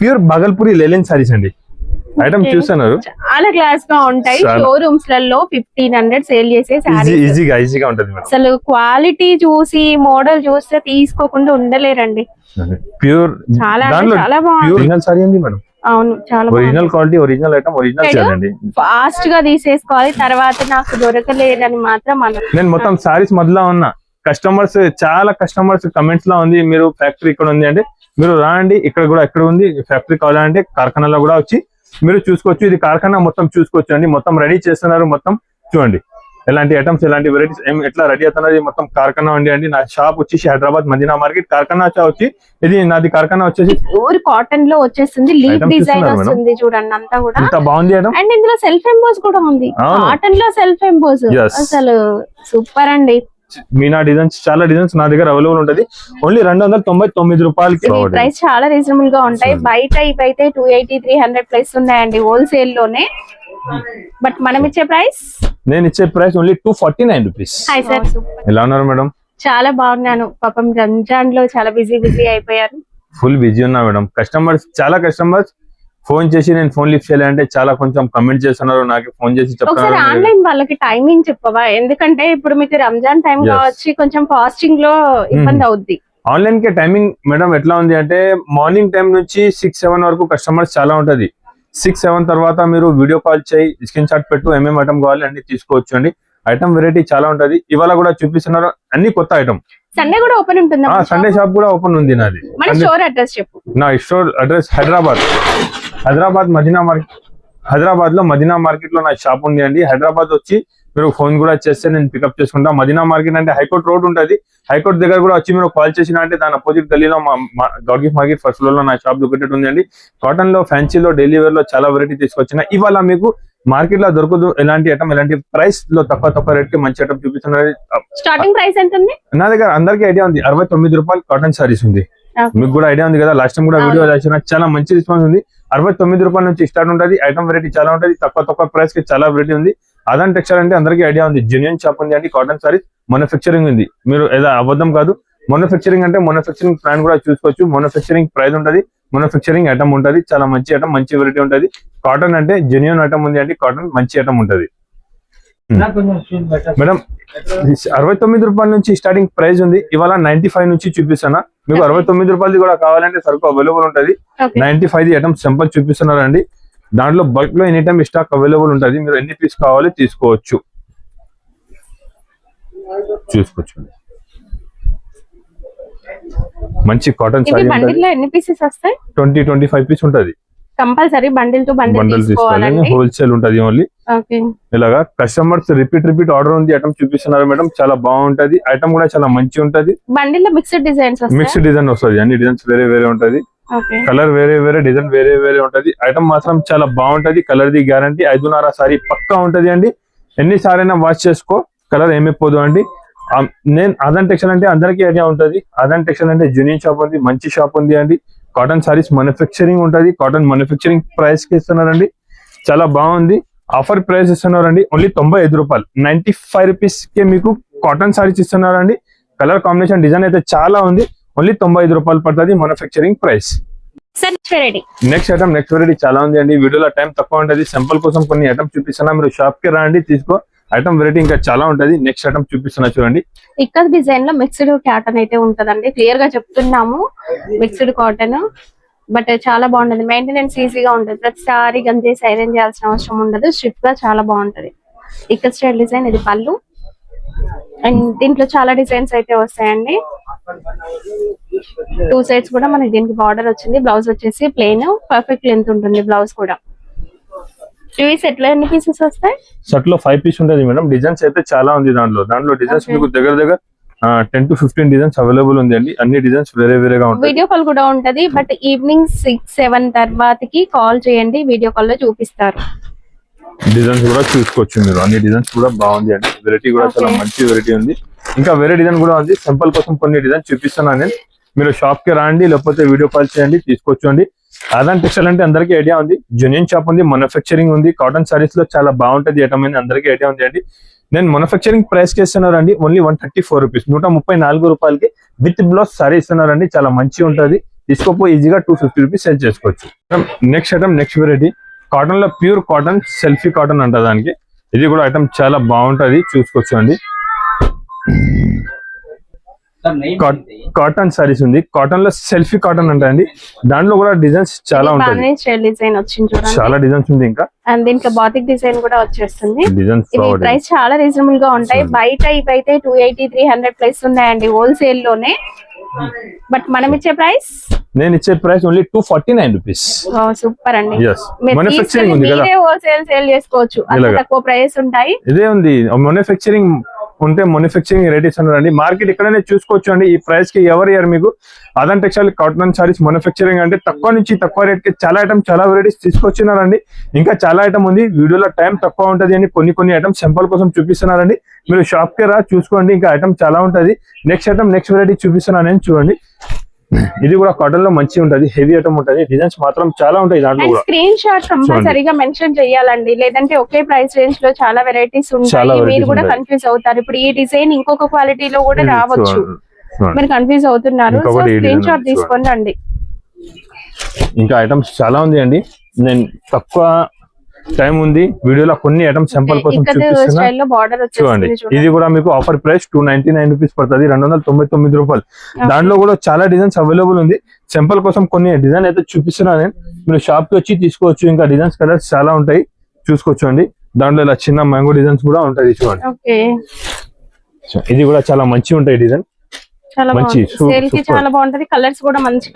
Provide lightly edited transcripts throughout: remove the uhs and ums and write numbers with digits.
Pure Bhagalpuri లెలిన్ saris అండి. Item చూస్తున్నారు, చాలా క్లాస్ గా ఉంటాయి. షోరూమ్స్ లలో 1500 సేల్ చేసే ఈజీగా ఉంటుంది. అసలు క్వాలిటీ చూసి మోడల్ చూస్తే తీసుకోకుండా ఉండలేరండి. ప్యూర్ చాలా చాలా బాగుంది. ఒరిజినల్ సారీ అండి మేడం. అవును, చాలా original quality, original item, original sale అండి. ఫాస్ట్ గా తీసేసుకోవాలి, తర్వాత నాకు దొరకలేదని మాత్రం నేను మొత్తం సారీస్ మొదలా ఉన్నా. కస్టమర్స్ చాలా కస్టమర్స్ కమెంట్స్ లో ఉంది, మీరు ఫ్యాక్టరీ ఇక్కడ ఉంది అంటే మీరు రాండి, ఇక్కడ కూడా ఎక్కడ ఉంది ఫ్యాక్టరీ కావాలంటే కార్ఖానాలో కూడా వచ్చి మీరు చూసుకోవచ్చు. ఇది కార్ఖానా మొత్తం చూసుకోవచ్చు అండి. మొత్తం రెడీ చేస్తున్నారు. మొత్తం చూడండి ఎలాంటి ఐటమ్స్, ఎలాంటి వెరైటీస్ ఎట్లా రెడీ అవుతున్నది. మొత్తం కార్ఖానా అండి. నా షాప్ వచ్చేసి హైదరాబాద్ మదీనా మార్కెట్. కార్ఖానా వచ్చి ఇది నాది కార్ఖానా వచ్చేసి ప్యూర్ కాటన్ లో వచ్చేసింది. లీఫ్ డిజైన్ వస్తుంది చూడండి, అంతా కూడా ఎంత బాగుంది ఐటమ్. అండ్ ఇందులో సెల్ఫ్ ఎంబోస్ కూడా ఉంది. కాటన్ లో సెల్ఫ్ ఎంబోస్ అసలు సూపర్ అండి. మీనా డిజైన్స్, చాలా డిజైన్స్ నా దగ్గర అవైలబుల్ ఉంటది. ఓన్లీ 299 రూపాయలకి. ప్రైస్ చాలా రీజనబుల్ గా ఉంటాయి. బయట ఇవైతే 280, 300 ప్లస్ ఉన్నాయండి హోల్సేల్ లోనే. బట్ మనం ఇచ్చే ప్రైస్, నేను ఇచ్చే price only 249 rupees. Hi sir, ఎలా ఉన్నారు మేడం? చాలా బాగున్నాను. పాపం రంజాన్ లో చాలా బిజీ అయిపోయారు. ఫుల్ బిజీ ఉన్నా మేడం. చాలా కస్టమర్స్ ఫోన్ చేసి నేను ఫోన్ లిఫ్ట్ చేయాలంటే చాలా కొంచెం కమెంట్ చేస్తున్నారు. నాకు ఫోన్ చేసి చెప్తున్నారు. ఆన్లైన్ వాళ్ళకి టైమింగ్ చెప్పవా? ఎందుకంటే ఇప్పుడు మీకు రంజాన్ టైం కావచ్చు, కొంచెం ఫాస్టింగ్ లో ఇబ్బంది అవుద్ది. ఆన్లైన్ కి టైమింగ్ మేడం ఎట్లా ఉంది అంటే మార్నింగ్ టైం నుంచి 6-7 వరకు కస్టమర్స్ చాలా ఉంటది. 6-7 తర్వాత మీరు వీడియో కాల్ చేయి, స్క్రీన్ షాట్ పెట్టు, ఏమేమి ఐటమ్ కావాలి అన్ని తీసుకోవచ్చు అండి. ఐటమ్ వెరైటీ చాలా ఉంటది. ఇవాళ కూడా చూపిస్తున్నారు అన్ని కొత్త ఐటమ్. సండే కూడా ఓపెన్ ఉంటుంది. సండే షాప్ కూడా ఓపెన్ ఉంది నాది. స్టోర్ అడ్రస్ చెప్పు. నా store address Hyderabad Madina market. Hyderabad లో మదీనా మార్కెట్ లో నా షాప్ ఉంది అండి. హైదరాబాద్ వచ్చి మీరు ఫోన్ కూడా చేస్తే నేను పికప్ చేసుకుంటా. మదీనా మార్కెట్ అంటే హైకోర్ట్ రోడ్ ఉంటది. హైకోర్ట్ దగ్గర కూడా వచ్చి మీరు కాల్ చేసినా అంటే దాని అపోజిట్ గల్లీలో గాడ్గిఫ్ట్ మార్కెట్ ఫస్ట్ ఫ్లోర్ లో నా షాప్ లొకేటెడ్ ఉంది అండి. కాటన్ లో, ఫ్యాన్సీలో, డైలీ వేర్ లో చాలా వెరైటీ తీసుకొచ్చిన. ఇవాళ మీకు మార్కెట్ లో దొరకదు ఎలాంటి ఐటమ్, ఎలాంటి ప్రైస్ లో తక్కువ రేట్ కి మంచి ఐటమ్ చూపిస్తున్నారు. స్టార్టింగ్ ప్రైస్ ఎంత ఉంది నా దగ్గర? అందరికీ ఐడియా ఉంది, 69 రూపాయలు కాటన్ సారీస్ ఉంది. మీకు కూడా ఐడియా ఉంది కదా, లాస్ట్ టైం కూడా వీడియో చేసిన. చాలా మంచి రెస్పాన్స్ ఉంది. 69 రూపాయల నుంచి స్టార్ట్ ఉంటుంది. ఐటమ్ వెరైటీ చాలా ఉంటుంది. తక్కువ ప్రైస్ కి చాలా వెరైటీ ఉంది. అదాన్ టెక్స్టైల్ అంటే అందరికీ ఐడియా ఉంది, జెన్యూన్ షాప్ ఉంది అండి. కాటన్ సారీస్ మ్యానుఫ్యాక్చరింగ్ ఉంది. మీరు ఏదో అబద్ధం కాదు. మ్యానుఫ్యాక్చరింగ్ అంటే మ్యానుఫ్యాక్చరింగ్ ప్లాన్ కూడా చూసుకోవచ్చు. మ్యానుఫ్యాక్చరింగ్ ప్రైస్ ఉంటుంది, మ్యానుఫ్యాక్చరింగ్ ఐటమ్ ఉంటుంది. చాలా మంచి ఐటమ్, మంచి వెరైటీ ఉంటుంది. కాటన్ అంటే జెన్యూన్ ఐటమ్ ఉంది అండి. కాటన్ మంచి ఐటమ్ ఉంటుంది మేడం. 69 రూపాయల నుంచి స్టార్టింగ్ ప్రైస్ ఉంది. ఇవాళ 95 నుంచి చూపిస్తున్నా. మీకు 69 రూపాయలది కూడా కావాలంటే సరుకు అవైలబుల్ ఉంటుంది. 95 ఐటమ్స్ సింపుల్ చూపిస్తున్నారండి. దాంట్లో బల్క్ లో ఎనీ టైమ్ స్టాక్ అవైలబుల్ ఉంటుంది. మీరు ఎన్ని పీస్ కావాలి తీసుకోవచ్చు, చూసుకోవచ్చు. మంచి కాటన్ సారీ ఎన్ని పీసెస్ వస్తాయి? 20-25 పీస్ ఉంటుంది. కంపల్సరీ బండిల్ టు బండిల్ తీసుకోవాలి. హోల్సేల్ ఉంటుంది ఓన్లీ. ఇలాగా కస్టమర్స్ రిపీట్ ఆర్డర్ ఉంది. ఐటమ్ చూపిస్తున్నారు మేడం, చాలా బాగుంటది. ఐటమ్ కూడా చాలా మంచి ఉంటది. బండిల్ లో మిక్స్డ్ డిజైన్ వస్తుంది. అన్ని డిజైన్స్ వేరే ఉంటది. కలర్ వేరే, డిజైన్ వేరే ఉంటది. ఐటమ్ మాత్రం చాలా బాగుంటది. Colour the guarantee. 5.5 సారీ పక్కా ఉంటది అండి. ఎన్ని సారైనా వాష్ చేసుకో, కలర్ ఏమైపోదు అండి. నేను అదాన్ టెక్స్టైల్ అంటే అందరికీ ఐడియా ఉంటది. అదాన్ టెక్స్టైల్ అంటే జెన్యూన్ షాప్ ఉంది, మంచి షాప్ ఉంది అండి. కాటన్ సారీస్ మ్యానుఫ్యాక్చరింగ్ ఉంటది. కాటన్ మ్యానుఫ్యాక్చరింగ్ ప్రైస్ కి ఇస్తున్నారండి. చాలా బాగుంది. ఆఫర్ ప్రైస్ ఇస్తున్నారండి. ఓన్లీ 95 రూపాయలు, 95 రూపీస్ కి మీకు కాటన్ సారీస్ ఇస్తున్నారండి. కలర్ కాంబినేషన్, డిజైన్ అయితే చాలా ఉంది. ఓన్లీ 95 రూపాయలు పడుతుంది మ్యానుఫ్యాక్చరింగ్ ప్రైస్. నెక్స్ట్ వెరైటీ చాలా ఉంది అండి. వీడియోలో టైం తక్కువ ఉంటుంది. సింపుల్ కోసం కొన్ని ఐటమ్ చూపిస్తున్నా. మీరు షాప్ కి రండి, తీసుకో. ఐటమ్ వెరైటీ ఇంకా చాలా ఉంటది. నెక్స్ట్ ఐటమ్ చూపిస్తున్నా చూడండి. ఇక్కడ డిజైన్ లో మిక్స్డ్ కాటన్ అయితే ఉంటదండి. క్లియర్ గా చెప్తున్నాము, మిక్స్డ్ కాటన్. బట్ చాలా బాగుంటది. మెయింటెనెన్స్ ఈజీగా ఉంటుంది. ప్రతిసారి గంజేసి ఐరన్ చేయాల్సిన అవసరం ఉండదు. స్ట్రిప్ గా చాలా బాగుంటది. ఇక్కడ స్టైల్ డిజైన్, ఇది పళ్ళు. అండ్ దీంట్లో చాలా డిజైన్స్ అయితే వస్తాయండి. 2 సైడ్స్ కూడా మనకి దీనికి బార్డర్ వచ్చింది. బ్లౌజ్ వచ్చేసి ప్లెయిన్, పర్ఫెక్ట్ లెంత్ ఉంటుంది బ్లౌజ్ కూడా. సెట్ లో ఎన్ని పీసెస్ వస్తాయి? సెట్ లో 5 పీస్ ఉంటుంది మేడం. డిజైన్స్ అయితే చాలా ఉంది. దాంట్లో డిజైన్స్ మీకు దగ్గర 10-15 డిజైన్స్ అవైలబుల్ ఉంది అండి. అన్ని డిజైన్స్ వేరేగా ఉంటాయి. వీడియో కాల్ కూడా ఉంటది. బట్ ఈవినింగ్ 6-7 తర్వాతకి కాల్ చేయండి, వీడియో కాల్ లో చూపిస్తారు. డిజైన్స్ కూడా చూసుకోవచ్చు మీరు. అన్ని డిజైన్స్ కూడా బాగుంది అండి. వెరైటీ కూడా చాలా మంచి వెరైటీ ఉంది. ఇంకా వేరే డిజైన్ కూడా ఉంది. సింపుల్ కోసం కొన్ని డిజైన్ చూపిస్తున్నాను నేను. మీరు షాప్ కి రండి, లేకపోతే వీడియో కాల్ చేయండి, తీసుకోవచ్చండి. అదాన్ టెక్స్టైల్ అంటే అందరికీ ఐడియా ఉంది. జెన్యూన్ షాప్ ఉంది, మ్యానుఫ్యాక్చరింగ్ ఉంది. కాటన్ సారీస్ లో చాలా బాగుంటది ఐటమ్ అని అందరికీ ఐడియా ఉంది అండి. నేను మ్యానుఫ్యాక్చరింగ్ ప్రైస్ కి ఇస్తున్నారండి. ఓన్లీ 134 రూపీస్, 134 రూపాయలకి విత్ బ్లౌజ్ సారీ ఇస్తున్నారండి. చాలా మంచి ఉంటది. తీసుకోపోయి ఈజీగా 250 రూపీస్ సెల్ చేసుకోవచ్చు. Next item, next variety cotton లో ప్యూర్ కాటన్, సెల్ఫీ కాటన్ అంట దానికి. ఇది కూడా ఐటమ్ చాలా బాగుంటది, చూసుకోవచ్చు అండి. కాటన్ సారీస్ ఉంది, కాటన్ లో సెల్ఫీ కాటన్ అంటే అండి. దాంట్లో కూడా డిజైన్స్ చాలా ఉంటాయి, డిజైన్ వచ్చింది చూడండి, చాలా డిజైన్స్ ఉంది. ఇంకా అండ్ దీంట్లో బాతిక్ డిజైన్ కూడా వచ్చేస్తుంది. డిజైన్స్ ప్రైస్ చాలా రీజనబుల్ గా ఉంటాయి. బయట ఇవైతే 280, 300 ప్లస్ ఉన్నాయండి హోల్సేల్ లోనే. బట్ మనం ఇచ్చే ప్రైస్, నేను ఇచ్చే ప్రైస్ ఓన్లీ 249 రూపీస్. సూపర్ అండి. మ్యానుఫ్యాక్చరింగ్ ఉంది కదా, హోల్సేల్ సేల్ చేసుకోవచ్చు, అంత తక్కువ ప్రైస్ ఉంటాయి. ఇదే ఉంది మ్యానుఫ్యాక్చరింగ్ ఉంటే మ్యానుఫ్యాక్చరింగ్ రేట్ ఇస్తున్నారండి. మార్కెట్ ఇక్కడనే చూసుకోవచ్చు అండి. ఈ ప్రైస్ కి ఎవరు ఇయర్ మీకు అదన్ టెక్స్టైల్ కాటన్ సారీస్ మ్యానుఫ్యాక్చరింగ్ అంటే తక్కువ నుంచి తక్కువ రేట్ కి చాలా ఐటమ్, చాలా వెరైటీస్ తీసుకొచ్చినారండి. ఇంకా చాలా ఐటమ్ ఉంది, వీడియోలో టైం తక్కువ ఉంటది అని కొన్ని ఐటమ్ సింపుల్ కోసం చూపిస్తున్నారండి. మీరు షాప్ కి రా చూసుకోండి, ఇంకా ఐటమ్ చాలా ఉంటది. నెక్స్ట్ ఐటమ్, నెక్స్ట్ వెరైటీ చూపిస్తున్నాను నేను, చూడండి. ఇది కూడా కాటన్ లో మంచి ఉంటది, హెవీ ఐటమ్ ఉంటది, డిజైన్స్ మాత్రం చాలా ఉంటాయి. దాంట్లో కూడా స్క్రీన్ షాట్ కంపల్సరీగా మెన్షన్ చేయాలండి, లేదంటే ఒకే ప్రైస్ రేంజ్ లో చాలా వెరైటీస్ ఉంటాయి, మీరు కూడా కన్ఫ్యూజ్ అవుతారు. ఇప్పుడు ఈ డిజైన్ ఇంకొక క్వాలిటీలో కూడా రావచ్చు, మీరు కన్ఫ్యూజ్ అవుతున్నారు. సో స్క్రీన్ షాట్ తీసుకొని రండి. ఇంకా ఐటమ్స్ చాలా ఉంది అండి, నేను తక్కువ టైం ఉంది, వీడియోలో కొన్ని ఐటమ్స్ సింపుల్ కోసం చూపిస్తున్నా. చూడండి, ఇది కూడా మీకు ఆఫర్ ప్రైస్ 299 రూపీస్ పడుతుంది, 299 రూపాయలు. దాంట్లో కూడా చాలా డిజైన్స్ అవైలబుల్ ఉంది. సింపుల్ కోసం కొన్ని డిజైన్ అయితే చూపిస్తున్నా నేను, మీరు షాప్ కి వచ్చి తీసుకోవచ్చు. ఇంకా డిజైన్స్ కలర్స్ చాలా ఉంటాయి, చూసుకోవచ్చు అండి. దాంట్లో ఇలా చిన్న మ్యాంగో డిజైన్స్ కూడా ఉంటాయి, చూడండి. ఇది కూడా చాలా మంచి ఉంటాయి డిజైన్, మంచి చాలా బాగుంటది. కలర్స్ కూడా మంచి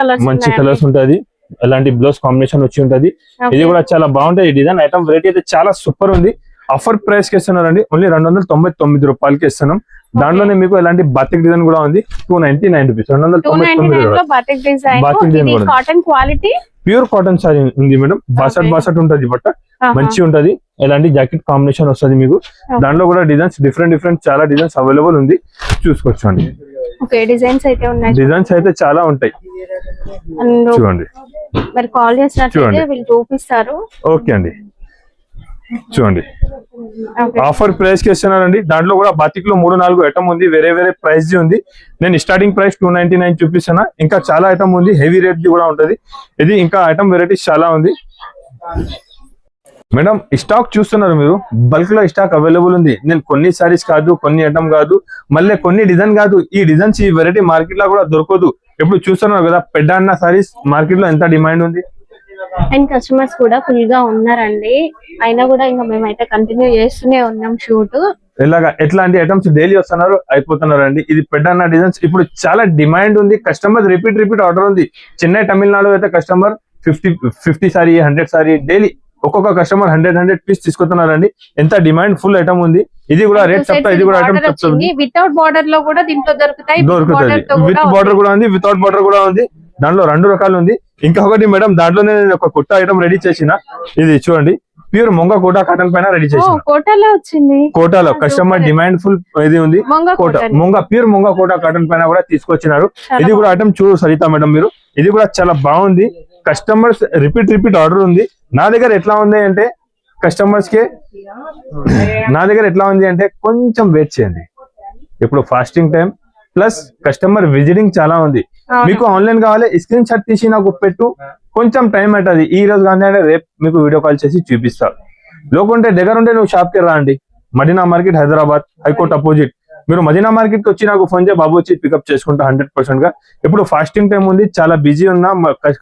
కలర్స్ ఉంటది, అలాంటి బ్లౌజ్ కాంబినేషన్ వచ్చి ఉంటది. ఇది కూడా చాలా బాగుంటది డిజైన్. ఐటమ్ వెరైటీ అయితే చాలా సూపర్ ఉంది. ఆఫర్ ప్రైస్ కి ఇస్తున్నారండి, ఓన్లీ 299 రూపాయలకి ఇస్తున్నాం. దాంట్లోనే మీకు ఎలాంటి బాతిక్ డిజైన్ కూడా ఉంది, 299 rupees. 299 cotton quality, pure cotton sorry ఉంది మేడం. బాసట్ ఉంటది బట్ట, మంచి ఉంటది. ఎలాంటి జాకెట్ కాంబినేషన్ వస్తుంది మీకు. దాంట్లో కూడా డిజైన్స్ డిఫరెంట్ చాలా డిజైన్స్ అవైలబుల్ ఉంది, చూసుకోవచ్చు అండి. డిజైన్స్ అయితే ఉన్నాయి, డిజైన్స్ అయితే చాలా ఉంటాయి, చూడండి. మరి కాల్ చేసినట్లయితే వీళ్ళు చూపిస్తారు. ఓకే అండి, చూడండి. ఆఫర్ ప్రైస్ కి ఇస్తున్నారండి. దాంట్లో కూడా బాతిక్ లో 3-4 ఐటమ్ ఉంది, వేరే ప్రైస్ ఉంది. నేను స్టార్టింగ్ ప్రైస్ 299 చూపిస్తున్నా. ఇంకా చాలా ఐటమ్ ఉంది, హెవీ రేట్ కూడా ఉంటది. ఇది ఇంకా ఐటమ్ వెరైటీస్ చాలా ఉంది మేడం. స్టాక్ చూస్తున్నారు మీరు, బల్క్ లో స్టాక్ అవైలబుల్ ఉంది. నేను కొన్ని సారీస్ కాదు, కొన్ని ఐటమ్ కాదు, మళ్ళీ కొన్ని డిజైన్ కాదు, ఈ డిజైన్స్ ఈ వెరైటీ మార్కెట్ లో కూడా దొరకదు. ఇప్పుడు చూస్తున్నారు కదా, పెద్ద సారీస్ మార్కెట్ లో ఎంత డిమాండ్ ఉంది, అండ్ కస్టమర్స్ కూడా ఫుల్ గా ఉన్నారండి. అయినా కూడా ఇంకా మేమైతే కంటిన్యూ చేస్తూనే ఉన్నాం షూట్. ఎట్లాంటి ఐటమ్స్ డైలీ వస్తున్నారు, అయిపోతున్నారు అండి. ఇది పెద్ద డిజైన్స్ ఇప్పుడు చాలా డిమాండ్ ఉంది. కస్టమర్ రిపీట్ ఆర్డర్ ఉంది. చెన్నై, తమిళనాడు అయితే కస్టమర్ 50 సారీ, 100 సారీ డైలీ ఒక్కొక్క కస్టమర్ 100 పీస్ తీసుకుంటున్నారండి. ఎంత డిమాండ్ ఫుల్ ఐటమ్ ఉంది. ఇది కూడా రేట్ చెప్తా, ఇది కూడా ఐటమ్ చెప్తుంది. వితౌట్ బార్డర్ లో కూడా దీంట్లో దొరుకుతుంది, విత్ బార్డర్ కూడా ఉంది, వితౌట్ బార్డర్ కూడా ఉంది. దాంట్లో 2 రకాలు ఉంది. ఇంకొకటి మేడం, దాంట్లోనే నేను ఒక కొత్త ఐటమ్ రెడీ చేసిన. ఇది చూడండి, ప్యూర్ మొంగ కోటా కాటన్ పైన రెడీ చేసిన. కోటాలో కస్టమర్ డిమాండ్ ఫుల్ ఇది ఉంది. ప్యూర్ మొంగ కోటా కాటన్ పైన కూడా తీసుకొచ్చినారు. ఇది కూడా ఐటమ్ చూడు సరిత మేడం మీరు, ఇది కూడా చాలా బాగుంది. కస్టమర్స్ రిపీట్ ఆర్డర్ ఉంది. నా దగ్గర ఎట్లా ఉంది అంటే కొంచెం వెయిట్ చేయండి. ఇప్పుడు fasting time plus customer visiting చాలా ఉంది. మీకు ఆన్లైన్ కావాలి, స్క్రీన్ షాట్ తీసి నాకు పెట్టు, కొంచెం టైం అవుతుంది. ఈ రోజు కానీ అంటే రేపు మీకు వీడియో కాల్ చేసి చూపిస్తా. లోకుంటే దగ్గర ఉంటే నువ్వు షాప్ కి రా అండి. Madina market, Hyderabad, high court opposite. మీరు మదీనా మార్కెట్ కి వచ్చి నాకు ఫోన్ చేసి బాబు వచ్చి పికప్ చేసుకుంటా 100% గా. ఇప్పుడు ఫాస్టింగ్ టైం ఉంది, చాలా బిజీ ఉన్నా,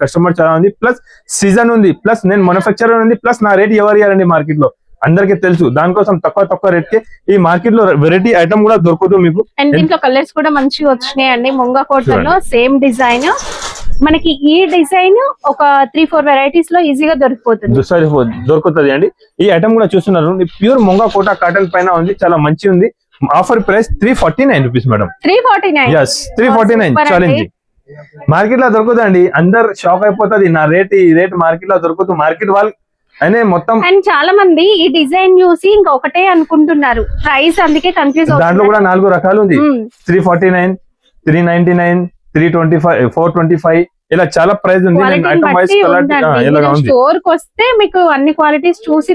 కస్టమర్ చాలా ఉంది, ప్లస్ సీజన్ ఉంది, ప్లస్ నేను మ్యానుఫ్యాక్చరర్ ఉంది, ప్లస్ నా రేట్ ఎవరు ఇయ్యారండి మార్కెట్ లో అందరికి తెలుసు. దానికోసం తక్కువ రేట్ కి ఈ మార్కెట్ లో వెరైటీ ఐటమ్ కూడా దొరుకుతుంది మీకు. అండ్ దీంట్లో కలర్స్ కూడా మంచిగా వచ్చినాయి అండి. ముంగా కోటలో సేమ్ డిజైన్, మనకి ఈ డిజైన్ ఒక 3-4 వెరైటీస్ లో ఈజీగా దొరుకుతుంది అండి. ఈ ఐటమ్ కూడా చూస్తున్నారు, ప్యూర్ ముంగా కోటా కాటన్ పైన ఉంది, చాలా మంచి ఉంది. Offer price 349 rupees madam. 349 challenge. Market లో దొరుకుతుందండి, అందరు షాక్ అయిపోతుంది. నా రేట్ ఈ రేట్ మార్కెట్ లో దొరుకుతుంది. మార్కెట్ వాళ్ళు అనే మొత్తం. అండ్ చాలా మంది ఈ డిజైన్ చూసి ఇంకా ఒకటే అనుకుంటున్నారు ప్రైస్, అందుకే కన్ఫ్యూజ్. దాంట్లో కూడా 4 రకాలు ఉంది. 349, 399, 325, 425 ఇలా చాలా ప్రైస్ ఉంది. స్టోర్ కి వస్తే మీకు అన్ని క్వాలిటీస్ చూసి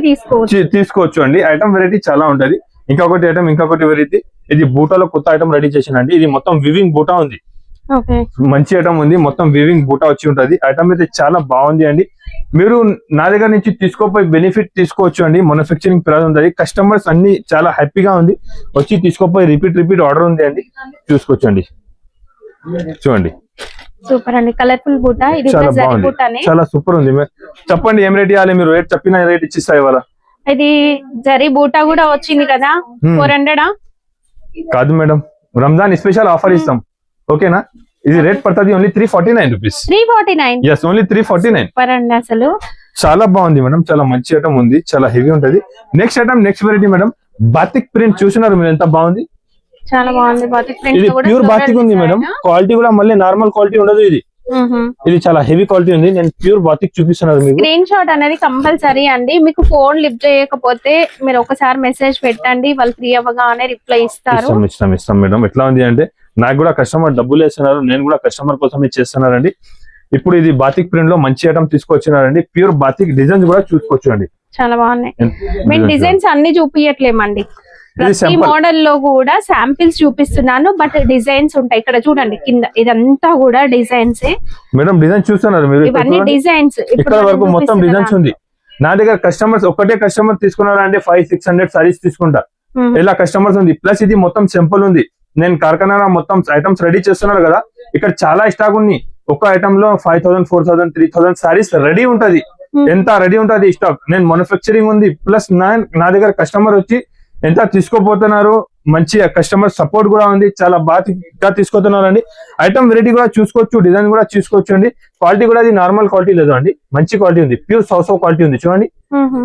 తీసుకోవచ్చు అండి. ఐటమ్ వెరైటీ చాలా ఉంటది. ఇంకొకటి వెరైటీ, ఇది బూటాలో కొత్త ఐటమ్ రెడీ చేసిన అండి. ఇది మొత్తం వివింగ్ బూటా ఉంది. ఓకే మంచి ఐటమ్ ఉంది, మొత్తం వీవింగ్ బూటా వచ్చి ఉంటది. ఐటమ్ అయితే చాలా బాగుంది అండి. మీరు నా దగ్గర నుంచి తీసుకోపోయి బెనిఫిట్ తీసుకోవచ్చు అండి. మ్యానుఫ్యాక్చరింగ్ ప్రైస్ ఉంటుంది. కస్టమర్స్ అన్ని చాలా హ్యాపీగా ఉంది, వచ్చి తీసుకోపోయి రిపీట్ ఆర్డర్ ఉంది అండి. చూసుకోవచ్చు అండి. చూడండి సూపర్ అండి, కలర్ఫుల్ బూటా. ఇది చాలా జరీ బాగుంది, బూటానే. చాలా సూపర్ ఉంది. చెప్పండి ఏం రేట్ ఇవ్వాలి, మీరు రేట్ చెప్పిన రేట్ ఇచ్చిస్తా ఇవాళ. ఇది జరీ బూటా కూడా వచ్చింది కదా, 400 కాదు మేడం, రంజాన్ స్పెషల్ ఆఫర్ ఇస్తాం, ఓకేనా? ఇది రేట్ పడుతుంది only 349 rupees. 349? Yes, only 349. Super అండి, అసలు చాలా బాగుంది మేడం, చాలా మంచి ఐటమ్ ఉంది, చాలా హెవీ ఉంటది. Next item, next variety madam, batik print చూస్తున్నారు మీరు, ఎంత బాగుంది. చాలా బాగుంది. బాతిక్ ప్రింట్ ఇది కూడా ప్యూర్ బాతిక్ ఉంది మేడం, క్వాలిటీ కూడా మళ్ళీ నార్మల్ క్వాలిటీ ఉండదు. ఇది చాలా హెవీ క్వాలిటీ ఉంది. నేను ప్యూర్ బాతిక్ చూపిస్తున్నాను మీకు. స్క్రీన్ షాట్ అనేది కంపల్సరీ అండి. మీకు ఫోన్ లిఫ్ట్ చేయకపోతే మీరు ఒకసారి మెసేజ్ పెట్టండి, వాళ్ళు ఫ్రీ అవ్వగానే రిప్లై ఇస్తారు. ఇస్తాం మేడం. ఎట్లా ఉంది అంటే, నాకు కూడా కస్టమర్ డబ్బులు వేస్తున్నారు, నేను కూడా కస్టమర్ కోసమే చేస్తున్నానండి. ఇప్పుడు ఇది బాతిక్ ప్రింట్ లో మంచి ఐటమ్ తీసుకొచ్చినారండి. ప్యూర్ బాతిక్ డిజైన్స్ కూడా చూసుకోవచ్చు అండి, చాలా బాగున్నాయి. మేము డిజైన్స్ అన్ని చూపించట్లేమండి, ప్రతి మోడల్ లో కూడా శాంపిల్స్ చూపిస్తున్నాను, బట్ డిజైన్స్ ఉంటాయి. ఇక్కడ చూడండి కింద, ఇదంతా కూడా డిజైన్స్ మేడం. డిజైన్ చూస్తున్నారు మీరు, ఇవన్నీ డిజైన్స్. ఇక్కడ వరకు మొత్తం డిజైన్స్ ఉంది. నా దగ్గర కస్టమర్స్ ఒకటే కస్టమర్ తీసుకున్నారంటే 500-600 సారీస్ తీసుకుంటా, ఇలా కస్టమర్స్ ఉంది. ప్లస్ ఇది మొత్తం సింపుల్ ఉంది. నేను కార్ఖానా మొత్తం ఐటమ్స్ రెడీ చేస్తున్నారు కదా, ఇక్కడ చాలా స్టాక్ ఉంది. ఒక ఐటమ్ లో 5000, 4000, 3000 సారీస్ రెడీ ఉంటది. ఎంత రెడీ ఉంటది స్టాక్. నేను మ్యానుఫ్యాక్చరింగ్ ఉంది, ప్లస్ నా దగ్గర కస్టమర్ వచ్చి ఎంత తీసుకోపోతున్నారు, మంచి కస్టమర్ సపోర్ట్ కూడా ఉంది, చాలా బాగా తీసుకుతున్నారు అండి. ఐటమ్ వెరైటీ కూడా చూసుకోవచ్చు, డిజైన్ కూడా చూసుకోవచ్చు అండి. క్వాలిటీ కూడా అది నార్మల్ క్వాలిటీ లేదు అండి, మంచి క్వాలిటీ ఉంది, ప్యూర్ సౌసో క్వాలిటీ ఉంది. చూడండి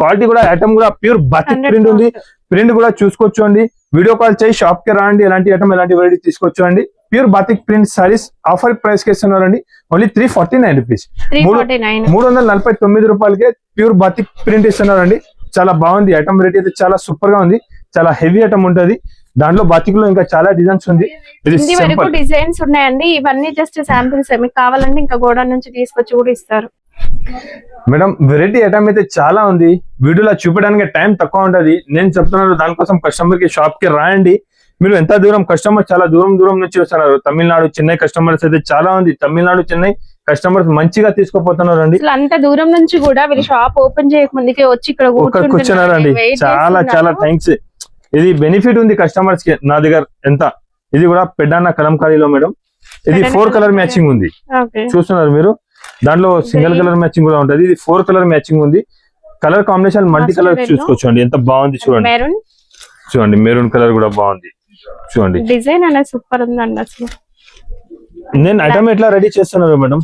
క్వాలిటీ కూడా, ఐటమ్ కూడా ప్యూర్ బాతిక్ ప్రింట్ ఉంది. ప్రింట్ కూడా చూసుకోవచ్చు అండి. వీడియో కాల్ చేసి షాప్ కి రాండి, ఎలాంటి ఐటమ్ ఎలాంటి వెరైటీ తీసుకోవచ్చు అండి. Pure batik print saris offer price కి ఇస్తున్నారండి, ఓన్లీ 349 రూపీస్. 349 రూపాయలకే ప్యూర్ బాతిక్ ప్రింట్ ఇస్తున్నారండి. చాలా బాగుంది ఐటమ్, వెరైటీ అయితే చాలా సూపర్ గా ఉంది, చాలా హెవీ ఐటమ్ ఉంటది. దాంట్లో బాతిక్ లో ఇంకా చాలా డిజైన్స్ ఉంది. ఇది వరకు డిజైన్స్ ఉన్నాయండి, ఇవన్నీ జస్ట్ శాంపిల్స్. మీకు కావాలంటే ఇంకా గోడౌన్ నుంచి తీసుకొచ్చి కూడా ఇస్తారు మేడం. వెరైటీ ఐటమ్ అయితే చాలా ఉంది, వీడియోలో చూపించడానికి టైం తక్కువ ఉంటది. నేను చెప్తున్నాను, దానికోసం కస్టమర్ కి షాప్ కి రాయండి. మీరు ఎంత దూరం, కస్టమర్ చాలా దూరం నుంచి వస్తున్నారు. తమిళనాడు, చెన్నై కస్టమర్స్ అయితే చాలా ఉంది. తమిళనాడు, చెన్నై కస్టమర్స్ మంచిగా తీసుకుపోతున్నారు అండి. అంత దూరం నుంచి కూడా వీళ్ళు షాప్ ఓపెన్ చేయక ముందుకే వచ్చి ఇక్కడ కూర్చున్నారండి. చాలా థ్యాంక్స్. ఇది బెనిఫిట్ ఉంది కస్టమర్స్ కి. నా దగ్గర ఎంత, ఇది కూడా పెద్దన్న కలంకారీలో మేడం. ఇది 4 కలర్ మ్యాచింగ్ ఉంది, చూస్తున్నారు మీరు. దాంట్లో సింగిల్ కలర్ మ్యాచింగ్ కూడా ఉంటది. ఇది 4 కలర్ మ్యాచింగ్ ఉంది. కలర్ కాంబినేషన్ మల్టీ కలర్ చూసుకోవచ్చు అండి, ఎంత బాగుంది చూడండి. చూడండి మెరూన్ కలర్ కూడా బాగుంది. చూడండి డిజైన్ అనేది సూపర్ ఉందండి అసలు. నేను ఐటమ్ ఎట్లా రెడీ చేస్తున్నాను మేడం,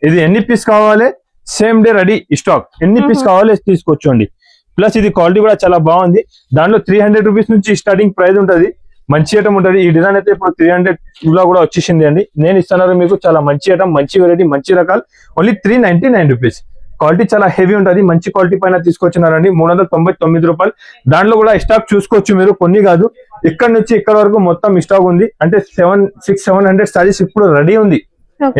ఇది ఎన్ని పీస్ కావాలి సేమ్ డే రెడీ స్టాక్, ఎన్ని పీస్ కావాలి తీసుకోవచ్చు అండి. ప్లస్ ఇది క్వాలిటీ కూడా చాలా బాగుంది. దాంట్లో 300 రూపీస్ నుంచి స్టార్టింగ్ ప్రైస్ ఉంటది, మంచి ఐటమ్ ఉంటది. ఈ డిజైన్ అయితే ఇప్పుడు 300 లో కూడా వచ్చేసింది అండి. నేను ఇస్తున్నాను మీకు చాలా మంచి ఐటమ్, మంచి వెరైటీ, మంచి రకాలు, ఓన్లీ 399 రూపీస్. క్వాలిటీ చాలా హెవీ ఉంటది, మంచి క్వాలిటీ పైన తీసుకొచ్చినారండి. 399 రూపాయలు. దాంట్లో కూడా స్టాక్ చూసుకోవచ్చు మీరు, కొన్ని కాదు, ఇక్కడ నుంచి ఇక్కడ వరకు మొత్తం స్టాక్ ఉంది. అంటే 700 సారీస్ ఇప్పుడు రెడీ ఉంది.